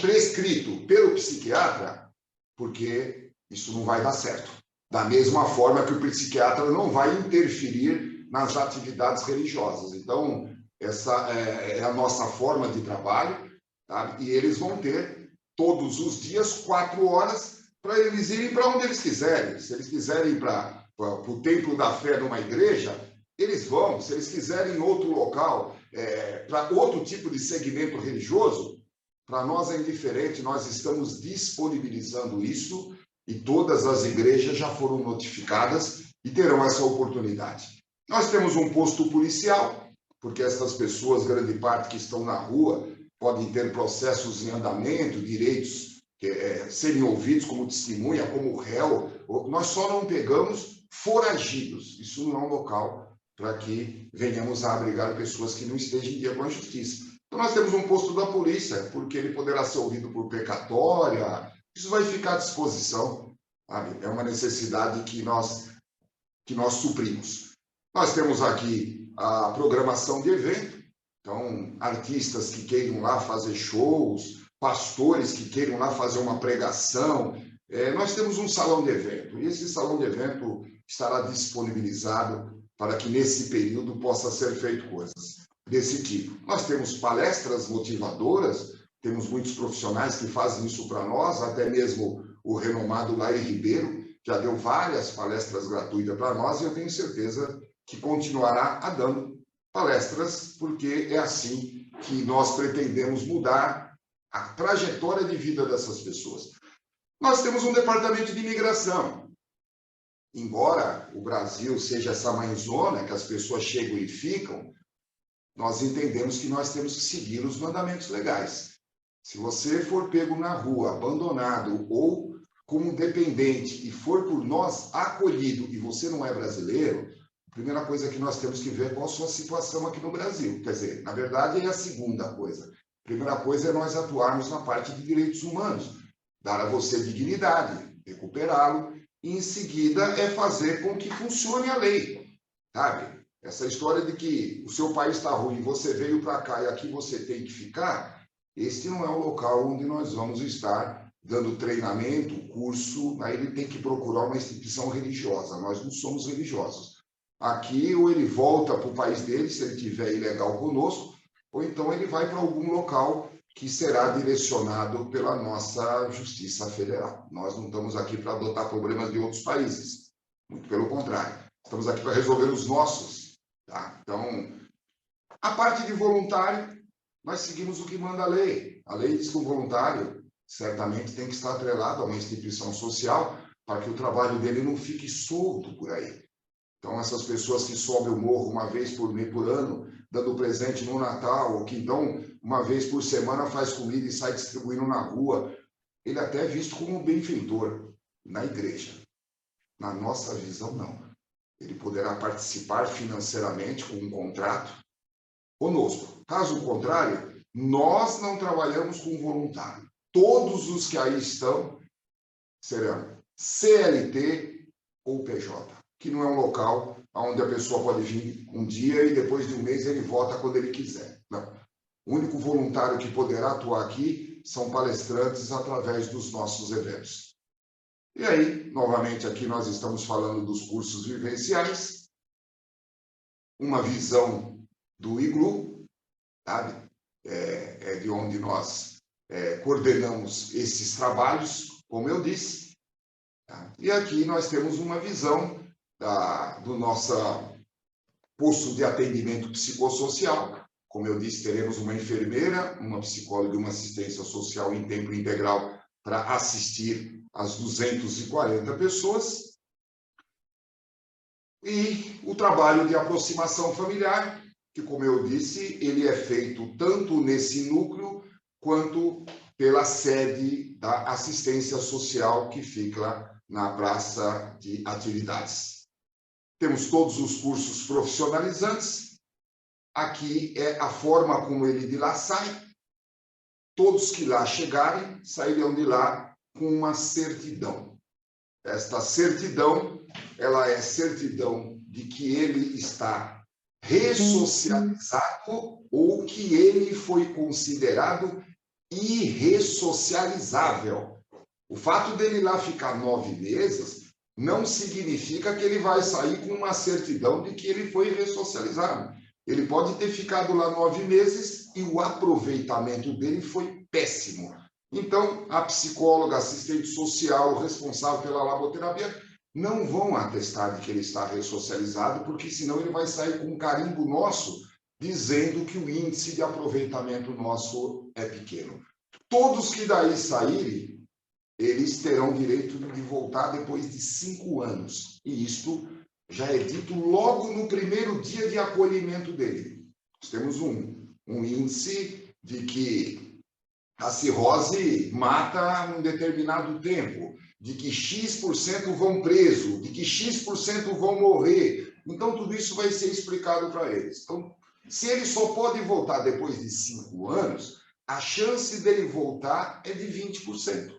prescrito pelo psiquiatra, porque isso não vai dar certo. Da mesma forma que o psiquiatra não vai interferir nas atividades religiosas. Então, essa é a nossa forma de trabalho, tá? E eles vão ter todos os dias 4 horas para eles irem para onde eles quiserem. Se eles quiserem ir para o templo da fé numa igreja, eles vão. Se eles quiserem em outro local, para outro tipo de segmento religioso, para nós é indiferente. Nós estamos disponibilizando isso e todas as igrejas já foram notificadas e terão essa oportunidade. Nós temos um posto policial, porque essas pessoas, grande parte que estão na rua, podem ter processos em andamento, direitos serem ouvidos como testemunha, como réu. Nós só não pegamos foragidos. Isso não é um local para que venhamos a abrigar pessoas que não estejam em dia com a justiça. Então, nós temos um posto da polícia, porque ele poderá ser ouvido por precatória. Isso vai ficar à disposição, sabe? É uma necessidade que nós suprimos. Nós temos aqui a programação de evento. Então, artistas que queiram lá fazer shows, pastores que queiram lá fazer uma pregação. Nós temos um salão de evento, e esse salão de evento estará disponibilizado para que nesse período possa ser feito coisas desse tipo. Nós temos palestras motivadoras, temos muitos profissionais que fazem isso para nós, até mesmo o renomado Lair Ribeiro já deu várias palestras gratuitas para nós, e eu tenho certeza que continuará dando palestras, porque é assim que nós pretendemos mudar a trajetória de vida dessas pessoas. Nós temos um departamento de imigração. Embora o Brasil seja essa mãezona, que as pessoas chegam e ficam, nós entendemos que nós temos que seguir os mandamentos legais. Se você for pego na rua, abandonado ou como dependente e for por nós acolhido e você não é brasileiro, a primeira coisa que nós temos que ver é qual a sua situação aqui no Brasil. Quer dizer, na verdade, é a segunda coisa. A primeira coisa é nós atuarmos na parte de direitos humanos, dar a você dignidade, recuperá-lo, e em seguida é fazer com que funcione a lei, sabe? Essa história de que o seu país está ruim, você veio para cá e aqui você tem que ficar, este não é o local onde nós vamos estar dando treinamento, curso, aí ele tem que procurar uma instituição religiosa, nós não somos religiosos. Aqui, ou ele volta para o país dele, se ele estiver ilegal conosco, ou então ele vai para algum local que será direcionado pela nossa Justiça Federal. Nós não estamos aqui para adotar problemas de outros países, muito pelo contrário. Estamos aqui para resolver os nossos. Tá? Então, a parte de voluntário, nós seguimos o que manda a lei. A lei diz que o voluntário certamente tem que estar atrelado a uma instituição social para que o trabalho dele não fique solto por aí. Então, essas pessoas que sobem o morro uma vez por ano, dando presente no Natal, ou que então, uma vez por semana, faz comida e sai distribuindo na rua, ele até é visto como um benfeitor na igreja. Na nossa visão, não. Ele poderá participar financeiramente com um contrato conosco. Caso contrário, nós não trabalhamos com voluntário. Todos os que aí estão serão CLT ou PJ, que não é um local onde a pessoa pode vir um dia e depois de um mês ele volta quando ele quiser. Não. O único voluntário que poderá atuar aqui são palestrantes através dos nossos eventos. E aí, novamente, aqui nós estamos falando dos cursos vivenciais, uma visão do IGLU, sabe? É de onde nós coordenamos esses trabalhos, como eu disse. Tá? E aqui nós temos uma visão do nosso posto de atendimento psicossocial. Como eu disse, teremos uma enfermeira, uma psicóloga e uma assistência social em tempo integral para assistir as 240 pessoas. E o trabalho de aproximação familiar, que, como eu disse, ele é feito tanto nesse núcleo quanto pela sede da assistência social que fica na praça de atividades. Temos todos os cursos profissionalizantes. Aqui é a forma como ele de lá sai. Todos que lá chegarem sairão de lá com uma certidão. Esta certidão, ela é certidão de que ele está ressocializado ou que ele foi considerado irressocializável. O fato dele lá ficar 9 meses não significa que ele vai sair com uma certidão de que ele foi ressocializado. Ele pode ter ficado lá 9 meses e o aproveitamento dele foi péssimo. Então, a psicóloga, assistente social, o responsável pela laboterapia, não vão atestar de que ele está ressocializado, porque senão ele vai sair com um carimbo nosso dizendo que o índice de aproveitamento nosso é pequeno. Todos que daí saírem, eles terão direito de voltar depois de 5 anos. E isto já é dito logo no primeiro dia de acolhimento dele. Nós temos um índice de que a cirrose mata num determinado tempo, de que X% vão preso, de que X% vão morrer. Então, tudo isso vai ser explicado para eles. Então, se ele só pode voltar depois de 5 anos, a chance dele voltar é de 20%.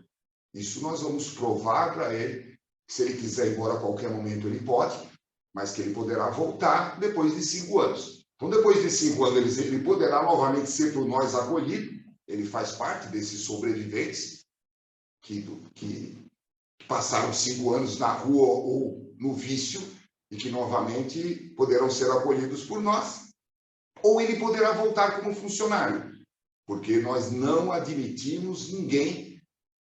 Isso nós vamos provar para ele. Se ele quiser ir embora a qualquer momento, ele pode, mas que ele poderá voltar depois de 5 anos. Então, depois de 5 anos, ele poderá novamente ser por nós acolhido. Ele faz parte desses sobreviventes que passaram 5 anos na rua ou no vício e que novamente poderão ser acolhidos por nós. Ou ele poderá voltar como funcionário, porque nós não admitimos ninguém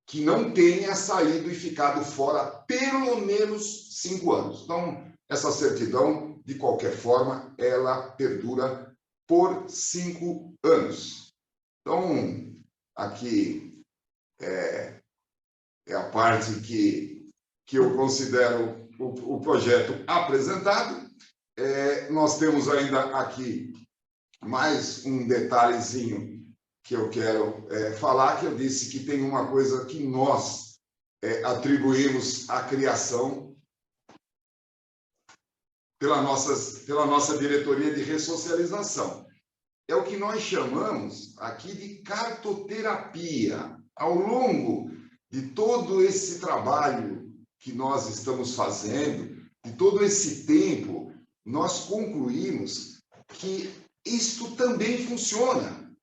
que não tenha saído e ficado fora pelo menos 5 anos. Então, essa certidão, de qualquer forma, ela perdura por 5 anos. Então, aqui é a parte que eu considero o projeto apresentado. Nós temos ainda aqui mais um detalhezinho que eu quero falar, que eu disse que tem uma coisa que nós atribuímos à criação pela nossa diretoria de ressocialização. É o que nós chamamos aqui de cartoterapia. Ao longo de todo esse trabalho que nós estamos fazendo, de todo esse tempo, nós concluímos que isto também funciona,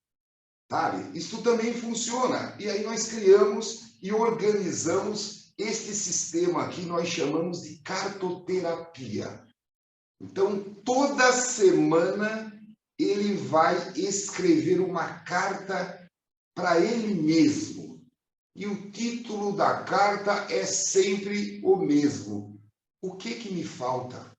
sabe? Isto também funciona. E aí nós criamos e organizamos este sistema que nós chamamos de cartoterapia. Então, toda semana ele vai escrever uma carta para ele mesmo. E o título da carta é sempre o mesmo. O que me falta?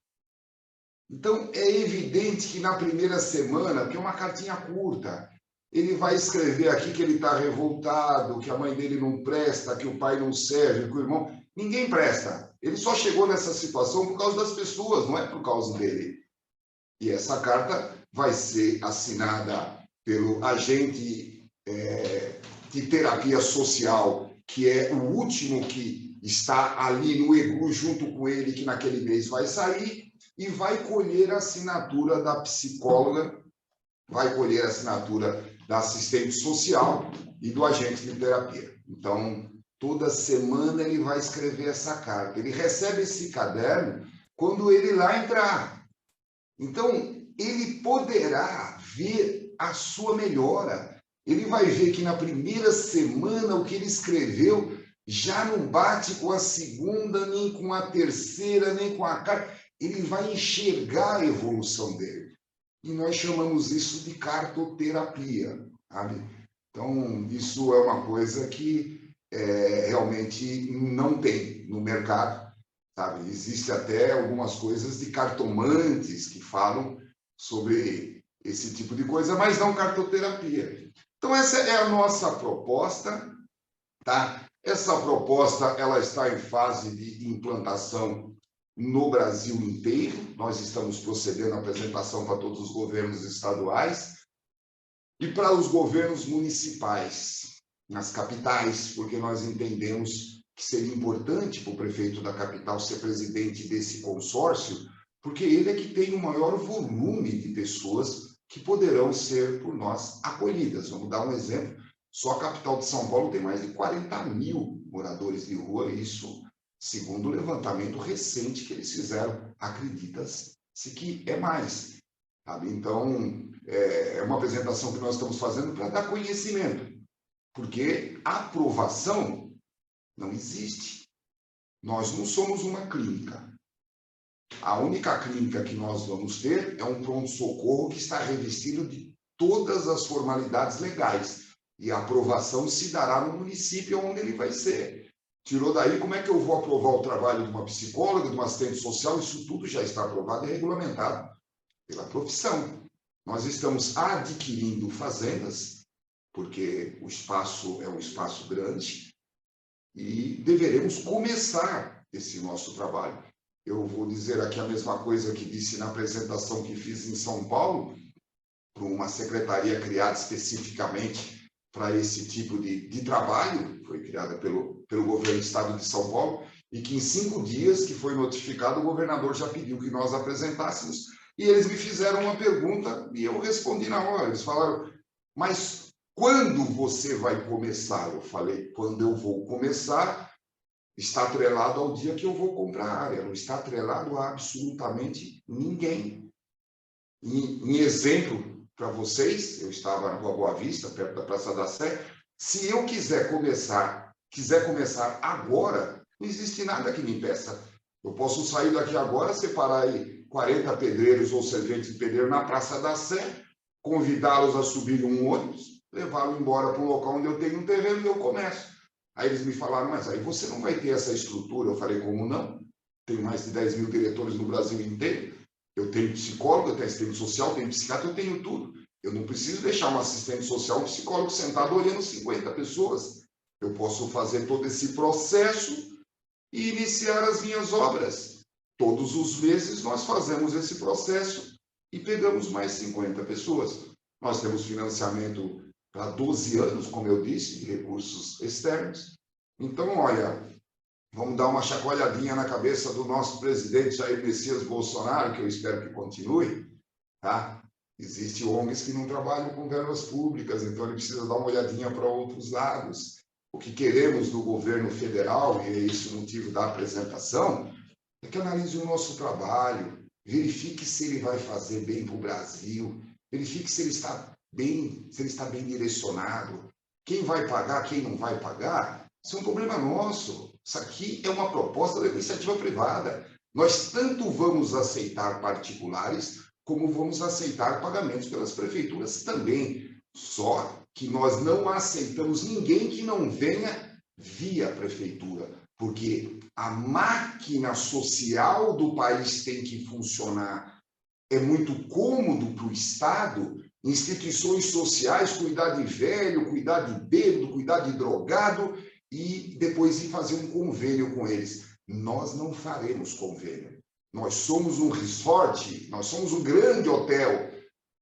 Então, é evidente que na primeira semana, que é uma cartinha curta, ele vai escrever aqui que ele está revoltado, que a mãe dele não presta, que o pai não serve, que o irmão... Ninguém presta. Ele só chegou nessa situação por causa das pessoas, não é por causa dele. E essa carta vai ser assinada pelo agente de terapia social, que é o último que está ali no EGU junto com ele, que naquele mês vai sair, e vai colher a assinatura da psicóloga, vai colher a assinatura da assistente social e do agente de terapia. Então, toda semana ele vai escrever essa carta. Ele recebe esse caderno quando ele lá entrar. Então, ele poderá ver a sua melhora. Ele vai ver que na primeira semana o que ele escreveu já não bate com a segunda, nem com a terceira, nem com a quarta. Ele vai enxergar a evolução dele. E nós chamamos isso de cartoterapia, sabe? Então, isso é uma coisa que realmente não tem no mercado, sabe? Existe até algumas coisas de cartomantes que falam sobre esse tipo de coisa, mas não cartoterapia. Então, essa é a nossa proposta, tá? Essa proposta ela está em fase de implantação no Brasil inteiro. Nós estamos procedendo à apresentação para todos os governos estaduais e para os governos municipais, nas capitais, porque nós entendemos que seria importante para o prefeito da capital ser presidente desse consórcio, porque ele é que tem o maior volume de pessoas que poderão ser por nós acolhidas. Vamos dar um exemplo. Só a capital de São Paulo tem mais de 40 mil moradores de rua, isso segundo o levantamento recente que eles fizeram. Acredita-se que é mais. Sabe? Então, é uma apresentação que nós estamos fazendo para dar conhecimento, porque aprovação não existe. Nós não somos uma clínica. A única clínica que nós vamos ter é um pronto-socorro que está revestido de todas as formalidades legais. E a aprovação se dará no município onde ele vai ser. Tirou daí, como é que eu vou aprovar o trabalho de uma psicóloga, de uma assistente social? Isso tudo já está aprovado e regulamentado pela profissão. Nós estamos adquirindo fazendas, porque o espaço é um espaço grande, e deveremos começar esse nosso trabalho. Eu vou dizer aqui a mesma coisa que disse na apresentação que fiz em São Paulo, para uma secretaria criada especificamente para esse tipo de trabalho, foi criada pelo governo do estado de São Paulo, e que em 5 dias que foi notificado, o governador já pediu que nós apresentássemos, e eles me fizeram uma pergunta e eu respondi na hora. Eles falaram, mas quando você vai começar? Eu falei, quando eu vou começar, está atrelado ao dia que eu vou comprar a área, não está atrelado a absolutamente ninguém. Em exemplo, para vocês, eu estava na Rua Boa Vista, perto da Praça da Sé. Se eu quiser começar agora, não existe nada que me impeça. Eu posso sair daqui agora, separar aí 40 pedreiros ou serventes de pedreiro na Praça da Sé, convidá-los a subir um ônibus, levá-los embora para um local onde eu tenho um terreno e eu começo. Aí eles me falaram, mas aí você não vai ter essa estrutura. Eu falei, como não? Tenho mais de 10 mil diretores no Brasil inteiro. Eu tenho psicólogo, eu tenho assistente social, tenho psiquiatra, eu tenho tudo. Eu não preciso deixar um assistente social, um psicólogo sentado olhando 50 pessoas. Eu posso fazer todo esse processo e iniciar as minhas obras. Todos os meses nós fazemos esse processo e pegamos mais 50 pessoas. Nós temos financiamento para 12 anos, como eu disse, de recursos externos. Então, olha, vamos dar uma chacoalhadinha na cabeça do nosso presidente Jair Messias Bolsonaro, que eu espero que continue, tá? Existem ONGs que não trabalham com verbas públicas, então ele precisa dar uma olhadinha para outros lados. O que queremos do governo federal, e é esse o motivo da apresentação, é que analise o nosso trabalho, verifique se ele vai fazer bem para o Brasil, verifique se ele está bem direcionado, quem vai pagar, quem não vai pagar. Isso é um problema nosso. Isso aqui é uma proposta da iniciativa privada. Nós tanto vamos aceitar particulares, como vamos aceitar pagamentos pelas prefeituras também. Só que nós não aceitamos ninguém que não venha via prefeitura, porque a máquina social do país tem que funcionar. É muito cômodo para o Estado, instituições sociais, cuidar de velho, cuidar de bêbado, cuidar de drogado, e depois ir fazer um convênio com eles. Nós não faremos convênio. Nós somos um resort, nós somos um grande hotel.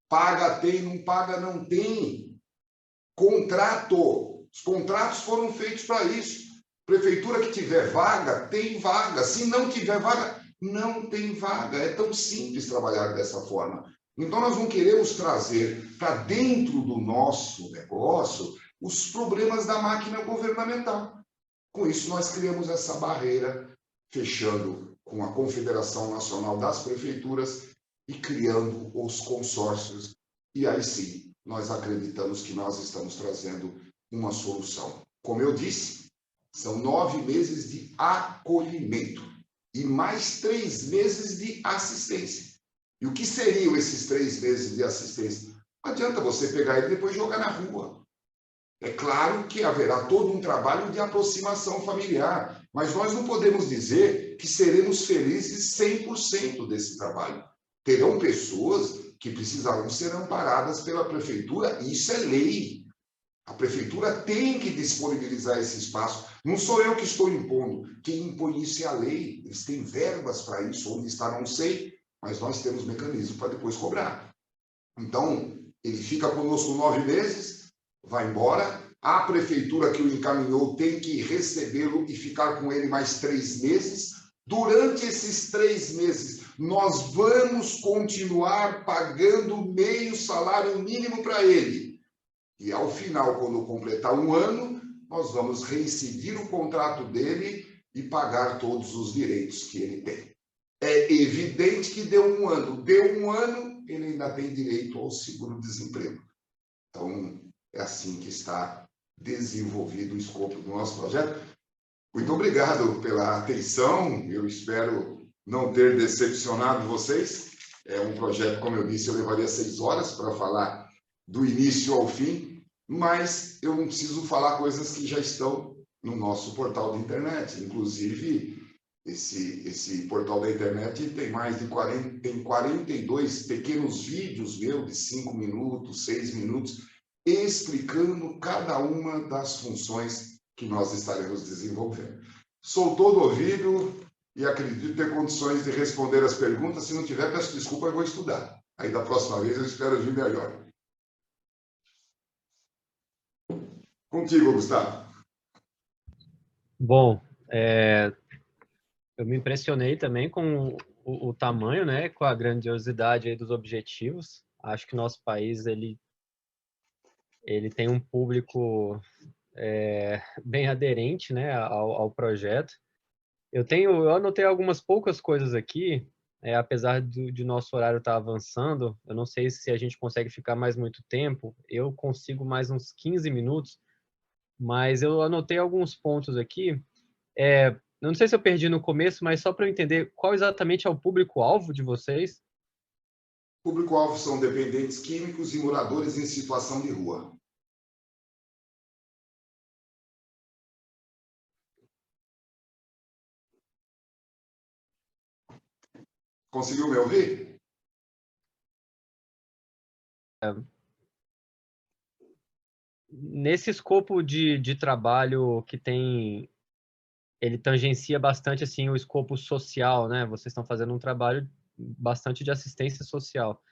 Paga tem, não paga não tem. Contrato. Os contratos foram feitos para isso. Prefeitura que tiver vaga, tem vaga. Se não tiver vaga, não tem vaga. É tão simples trabalhar dessa forma. Então, nós não queremos trazer para dentro do nosso negócio os problemas da máquina governamental. Com isso, nós criamos essa barreira, fechando com a Confederação Nacional das Prefeituras e criando os consórcios. E aí sim, nós acreditamos que nós estamos trazendo uma solução. Como eu disse, são 9 meses de acolhimento e mais 3 meses de assistência. E o que seriam esses 3 meses de assistência? Não adianta você pegar ele e depois jogar na rua. É claro que haverá todo um trabalho de aproximação familiar, mas nós não podemos dizer que seremos felizes 100% desse trabalho. Terão pessoas que precisarão ser amparadas pela prefeitura, e isso é lei. A prefeitura tem que disponibilizar esse espaço Não sou eu que estou impondo. Quem impõe isso é a lei. Eles têm verbas para isso. Onde está, não sei, mas nós temos mecanismo para depois cobrar. Então, ele fica conosco 9 meses, vai embora. A prefeitura que o encaminhou tem que recebê-lo e ficar com ele mais 3 meses. Durante esses 3 meses, nós vamos continuar pagando meio salário mínimo para ele. E ao final, quando completar 1 ano, nós vamos reincidir o contrato dele e pagar todos os direitos que ele tem. É evidente que deu 1 ano. Deu 1 ano, ele ainda tem direito ao seguro-desemprego. Então, é assim que está desenvolvido o escopo do nosso projeto. Muito obrigado pela atenção. Eu espero não ter decepcionado vocês. É um projeto, como eu disse, eu levaria 6 horas para falar do início ao fim, mas eu não preciso falar coisas que já estão no nosso portal da internet. Inclusive, esse portal da internet tem mais de 42 pequenos vídeos meus de 5 minutos, 6 minutos, explicando cada uma das funções que nós estaremos desenvolvendo. Sou todo ouvido e acredito ter condições de responder as perguntas. Se não tiver, peço desculpa, eu vou estudar. Aí da próxima vez eu espero vir melhor. Contigo, Gustavo. Bom, eu me impressionei também com o tamanho, né, com a grandiosidade aí dos objetivos. Acho que nosso país ele tem um público bem aderente, né, ao projeto. Eu anotei algumas poucas coisas aqui, apesar de nosso horário estar avançando. Eu não sei se a gente consegue ficar mais muito tempo. Eu consigo mais uns 15 minutos, mas eu anotei alguns pontos aqui. Não sei se eu perdi no começo, mas só para eu entender, qual exatamente é o público-alvo de vocês? O público-alvo são dependentes químicos e moradores em situação de rua. Conseguiu me ouvir? Nesse escopo de trabalho que ele tangencia bastante assim o escopo social, né? Vocês estão fazendo um trabalho bastante de assistência social.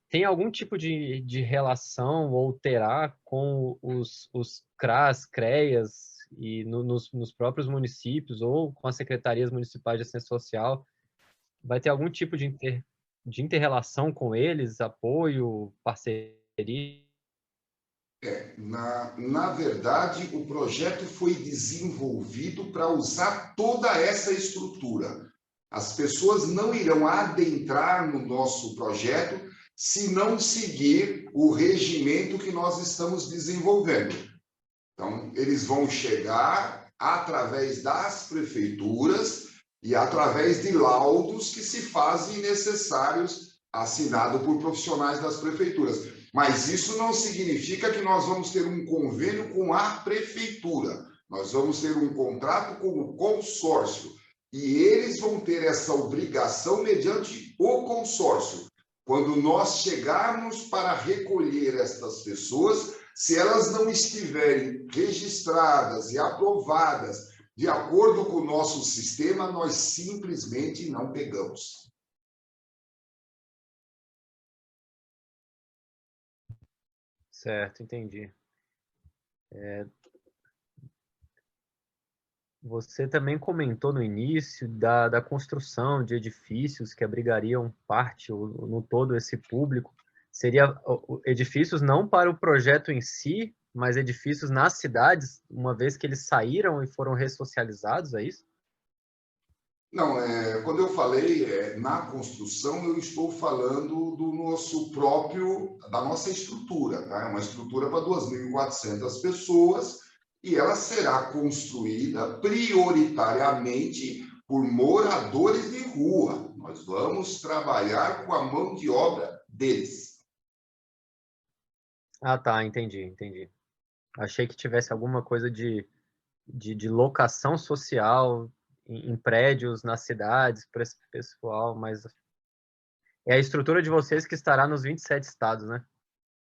Tem algum tipo de relação ou terá com os CRAS, CREAS e nos próprios municípios ou com as secretarias municipais de assistência social? Vai ter algum tipo de inter-relação com eles, apoio, parceria? Na verdade, o projeto foi desenvolvido para usar toda essa estrutura. As pessoas não irão adentrar no nosso projeto se não seguir o regimento que nós estamos desenvolvendo. Então, eles vão chegar através das prefeituras e através de laudos que se fazem necessários, assinado por profissionais das prefeituras. Mas isso não significa que nós vamos ter um convênio com a prefeitura. Nós vamos ter um contrato com o consórcio. E eles vão ter essa obrigação mediante o consórcio. Quando nós chegarmos para recolher estas pessoas, se elas não estiverem registradas e aprovadas de acordo com o nosso sistema, nós simplesmente não pegamos. Certo, entendi. Você também comentou no início da construção de edifícios que abrigariam parte, ou no todo, esse público. Seria edifícios não para o projeto em si, mas edifícios nas cidades, uma vez que eles saíram e foram ressocializados, é isso? Não, quando eu falei na construção, eu estou falando do nosso próprio, da nossa estrutura, tá? É uma estrutura para 2.400 pessoas e ela será construída prioritariamente por moradores de rua. Nós vamos trabalhar com a mão de obra deles. Ah, tá, entendi. Achei que tivesse alguma coisa de locação social em prédios, nas cidades, para esse pessoal, mas é a estrutura de vocês que estará nos 27 estados, né?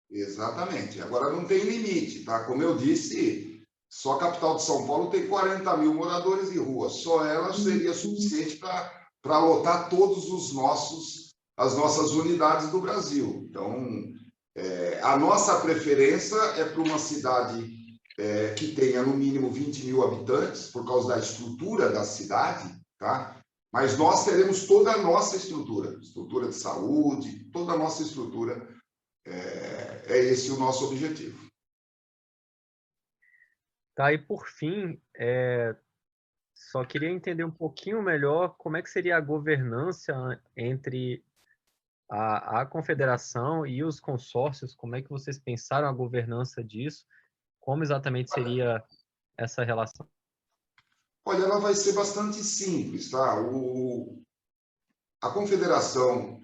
Exatamente. Agora não tem limite, tá? Como eu disse, Só a capital de São Paulo tem 40 mil moradores de rua. Só ela seria suficiente para lotar todos as nossas unidades do Brasil. Então, a nossa preferência é para uma cidade que tenha no mínimo 20 mil habitantes, por causa da estrutura da cidade, tá? Mas nós teremos toda a nossa estrutura de saúde, toda a nossa estrutura. É esse o nosso objetivo. Tá, e por fim, só queria entender um pouquinho melhor como é que seria a governança entre a confederação e os consórcios, como é que vocês pensaram a governança disso, como exatamente seria essa relação? Olha, ela vai ser bastante simples, tá? A confederação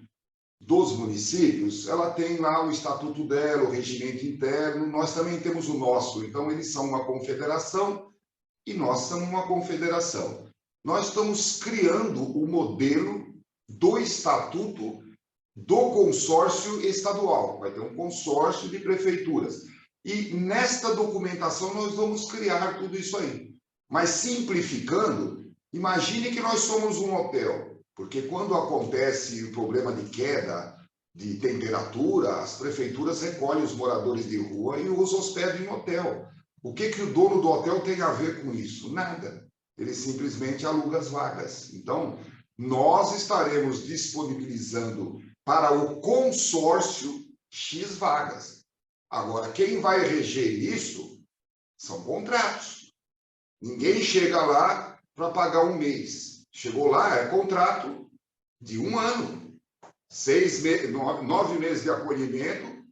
dos municípios, ela tem lá o estatuto dela, o regimento interno, nós também temos o nosso, então eles são uma confederação e nós somos uma confederação. Nós estamos criando o modelo do estatuto do consórcio estadual, vai ter um consórcio de prefeituras. E nesta documentação nós vamos criar tudo isso aí. Mas simplificando, imagine que nós somos um hotel, porque quando acontece o problema de queda de temperatura, as prefeituras recolhem os moradores de rua e os hospedam em hotel. O que o dono do hotel tem a ver com isso? Nada. Ele simplesmente aluga as vagas. Então, nós estaremos disponibilizando para o consórcio X vagas. Agora, quem vai reger isso são contratos. Ninguém chega lá para pagar um mês. Chegou lá, é contrato de 1 ano. 9 meses de acolhimento,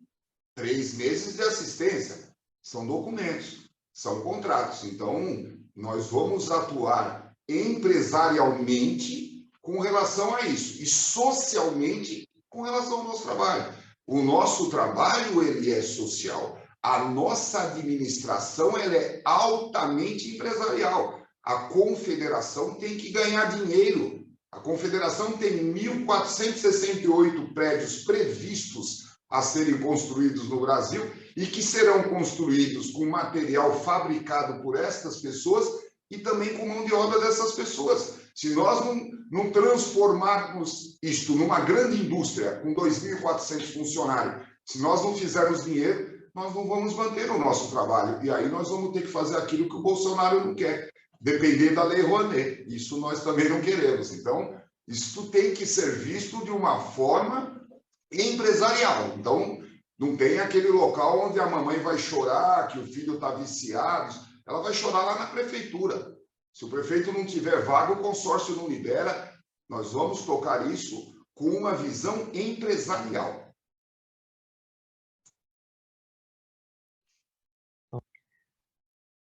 3 meses de assistência. São documentos, são contratos. Então, nós vamos atuar empresarialmente com relação a isso e socialmente com relação ao nosso trabalho. O nosso trabalho, ele é social. A nossa administração, ela é altamente empresarial. A confederação tem que ganhar dinheiro. A confederação tem 1.468 prédios previstos a serem construídos no Brasil e que serão construídos com material fabricado por estas pessoas e também com mão de obra dessas pessoas. Se nós não transformarmos isto numa grande indústria com 2.400 funcionários, se nós não fizermos dinheiro, nós não vamos manter o nosso trabalho. E aí nós vamos ter que fazer aquilo que o Bolsonaro não quer, depender da Lei Rouanet. Isso nós também não queremos. Então, isso tem que ser visto de uma forma empresarial. Então, não tem aquele local onde a mamãe vai chorar, que o filho está viciado. Ela vai chorar lá na prefeitura. Se o prefeito não tiver vaga, o consórcio não libera. Nós vamos tocar isso com uma visão empresarial.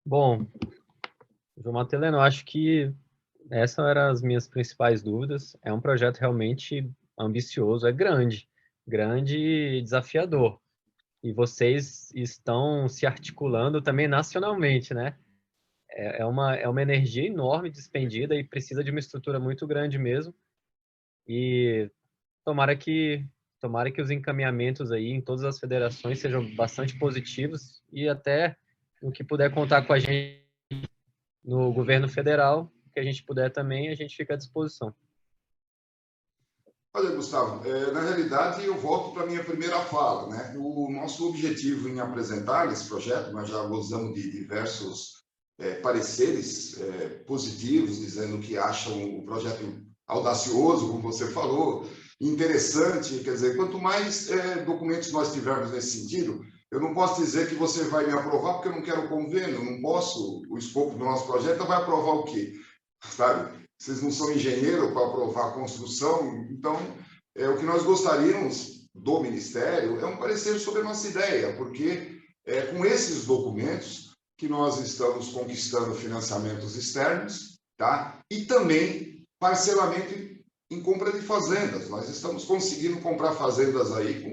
Bom, João Mateleno, eu acho que essas eram as minhas principais dúvidas. É um projeto realmente ambicioso, é grande e desafiador. E vocês estão se articulando também nacionalmente, né? É uma energia enorme despendida e precisa de uma estrutura muito grande mesmo. E tomara que os encaminhamentos aí em todas as federações sejam bastante positivos e até o que puder contar com a gente no governo federal, que a gente puder também, a gente fica à disposição. Olha, Gustavo, na realidade eu volto para a minha primeira fala, né? O nosso objetivo em apresentar esse projeto, nós já gozamos de diversos pareceres positivos, dizendo que acham o projeto audacioso, como você falou, interessante, quer dizer, quanto mais documentos nós tivermos nesse sentido, eu não posso dizer que você vai me aprovar porque eu não quero convênio, eu não posso, o escopo do nosso projeto vai aprovar o quê? Sabe? Vocês não são engenheiros para aprovar a construção, então o que nós gostaríamos do Ministério é um parecer sobre a nossa ideia, porque com esses documentos que nós estamos conquistando financiamentos externos, tá? E também parcelamento em compra de fazendas. Nós estamos conseguindo comprar fazendas aí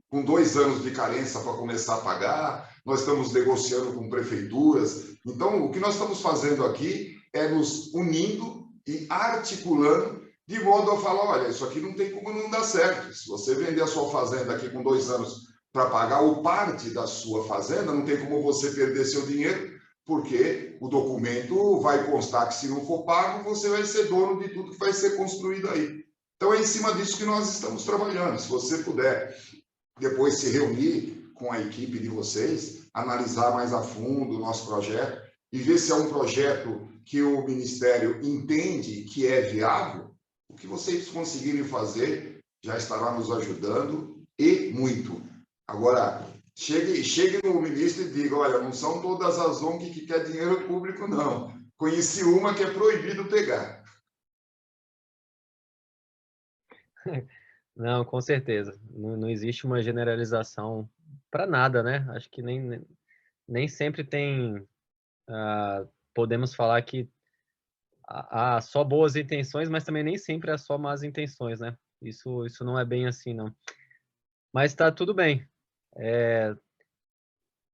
com 2 anos de carência para começar a pagar, nós estamos negociando com prefeituras. Então, o que nós estamos fazendo aqui é nos unindo e articulando de modo a falar, olha, isso aqui não tem como não dar certo. Se você vender a sua fazenda aqui com 2 anos para pagar ou parte da sua fazenda, não tem como você perder seu dinheiro, porque o documento vai constar que, se não for pago, você vai ser dono de tudo que vai ser construído aí. Então, é em cima disso que nós estamos trabalhando. Se você puder depois se reunir com a equipe de vocês, analisar mais a fundo o nosso projeto e ver se é um projeto que o Ministério entende que é viável, o que vocês conseguirem fazer já estará nos ajudando e muito. Agora, chegue no ministro e diga, olha, não são todas as ONG que quer dinheiro público, não. Conheci uma que é proibido pegar. Não, com certeza. Não existe uma generalização para nada, né? Acho que nem sempre tem... podemos falar que há só boas intenções, mas também nem sempre há só más intenções, né? Isso não é bem assim, não. Mas está tudo bem.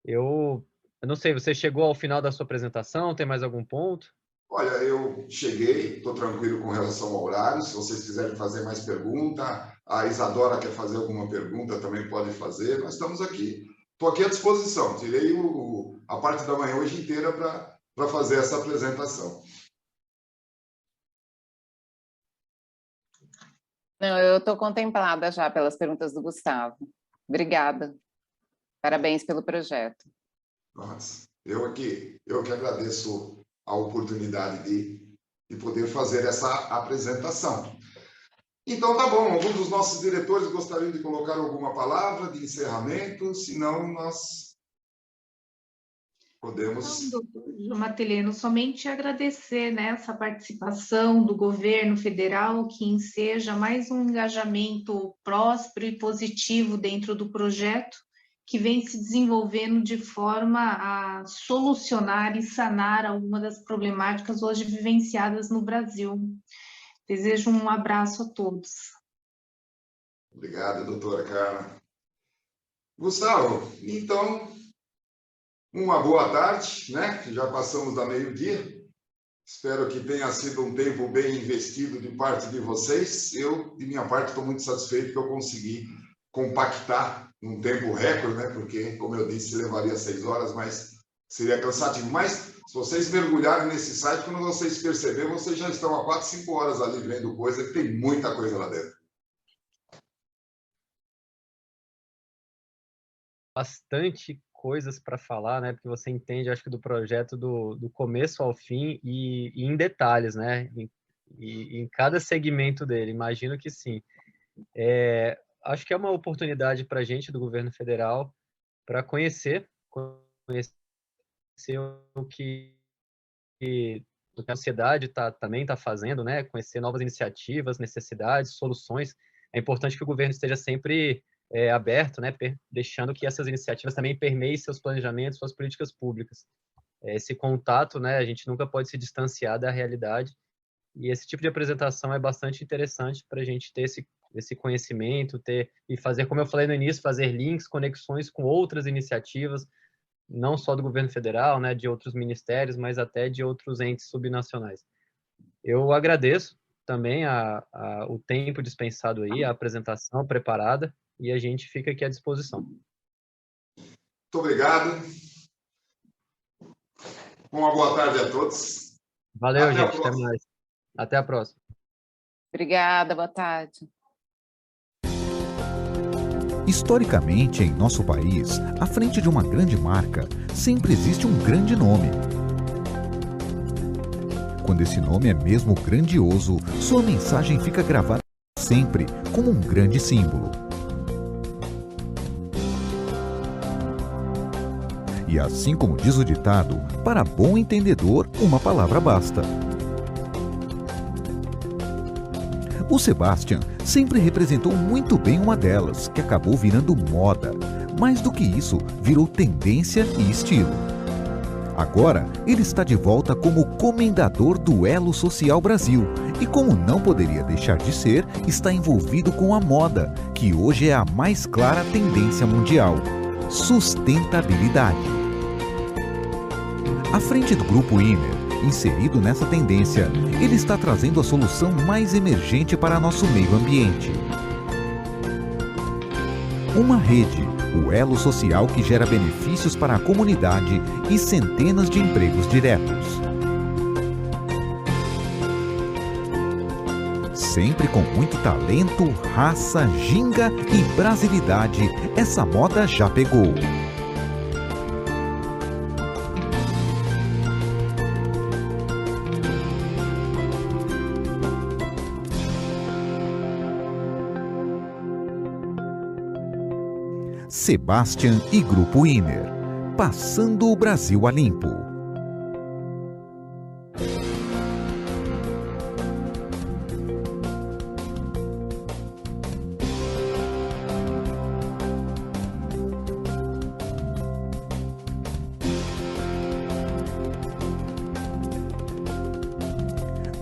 Eu não sei, você chegou ao final da sua apresentação? Tem mais algum ponto? Olha, eu cheguei, estou tranquilo com relação ao horário. Se vocês quiserem fazer mais pergunta, a Isadora quer fazer alguma pergunta, também pode fazer. Nós estamos aqui. Estou aqui à disposição. Tirei a parte da manhã hoje inteira para fazer essa apresentação. Não, eu estou contemplada já pelas perguntas do Gustavo. Obrigada. Parabéns pelo projeto. Nossa, eu que agradeço a oportunidade de poder fazer essa apresentação. Então, tá bom. Algum dos nossos diretores gostariam de colocar alguma palavra de encerramento? Senão, nós podemos... Não, doutor Mateleno, somente agradecer, né, essa participação do governo federal, que enseja mais um engajamento próspero e positivo dentro do projeto, que vem se desenvolvendo de forma a solucionar e sanar algumas das problemáticas hoje vivenciadas no Brasil. Desejo um abraço a todos. Obrigado, doutora Carla. Gustavo, então, uma boa tarde, né? Já passamos da meio-dia. Espero que tenha sido um tempo bem investido de parte de vocês. Eu, de minha parte, estou muito satisfeito que eu consegui compactar num tempo recorde, né? Porque, como eu disse, levaria 6 horas, mas seria cansativo. Mas, se vocês mergulharem nesse site, quando vocês perceberem, vocês já estão há 4, 5 horas ali vendo coisa, que tem muita coisa lá dentro. Bastante coisas para falar, né? Porque você entende, acho que, do projeto do começo ao fim e em detalhes, né? E em cada segmento dele, imagino que sim. Acho que é uma oportunidade para a gente do governo federal para conhecer o que a sociedade também está fazendo, né? Conhecer novas iniciativas, necessidades, soluções. É importante que o governo esteja sempre aberto, né? Deixando que essas iniciativas também permeiem seus planejamentos, suas políticas públicas. Esse contato, né? A gente nunca pode se distanciar da realidade. E esse tipo de apresentação é bastante interessante para a gente ter esse conhecimento, e fazer, como eu falei no início, fazer links, conexões com outras iniciativas, não só do governo federal, né, de outros ministérios, mas até de outros entes subnacionais. Eu agradeço também o tempo dispensado aí, a apresentação preparada, e a gente fica aqui à disposição. Muito obrigado. Uma boa tarde a todos. Valeu, gente. Até mais. Até a próxima. Obrigada, boa tarde. Historicamente, em nosso país, à frente de uma grande marca, sempre existe um grande nome. Quando esse nome é mesmo grandioso, sua mensagem fica gravada sempre como um grande símbolo. E assim como diz o ditado, para bom entendedor, uma palavra basta. O Sebastian sempre representou muito bem uma delas, que acabou virando moda. Mais do que isso, virou tendência e estilo. Agora, ele está de volta como comendador do Elo Social Brasil. E como não poderia deixar de ser, está envolvido com a moda, que hoje é a mais clara tendência mundial: sustentabilidade. À frente do Grupo Imer, inserido nessa tendência, ele está trazendo a solução mais emergente para nosso meio ambiente. Uma rede o elo social que gera benefícios para a comunidade e centenas de empregos diretos. Sempre com muito talento, raça, ginga e brasilidade, essa moda já pegou. Sebastian e Grupo Inner, passando o Brasil a limpo.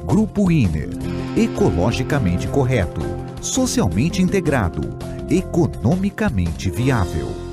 Grupo Inner, ecologicamente correto, socialmente integrado, economicamente viável.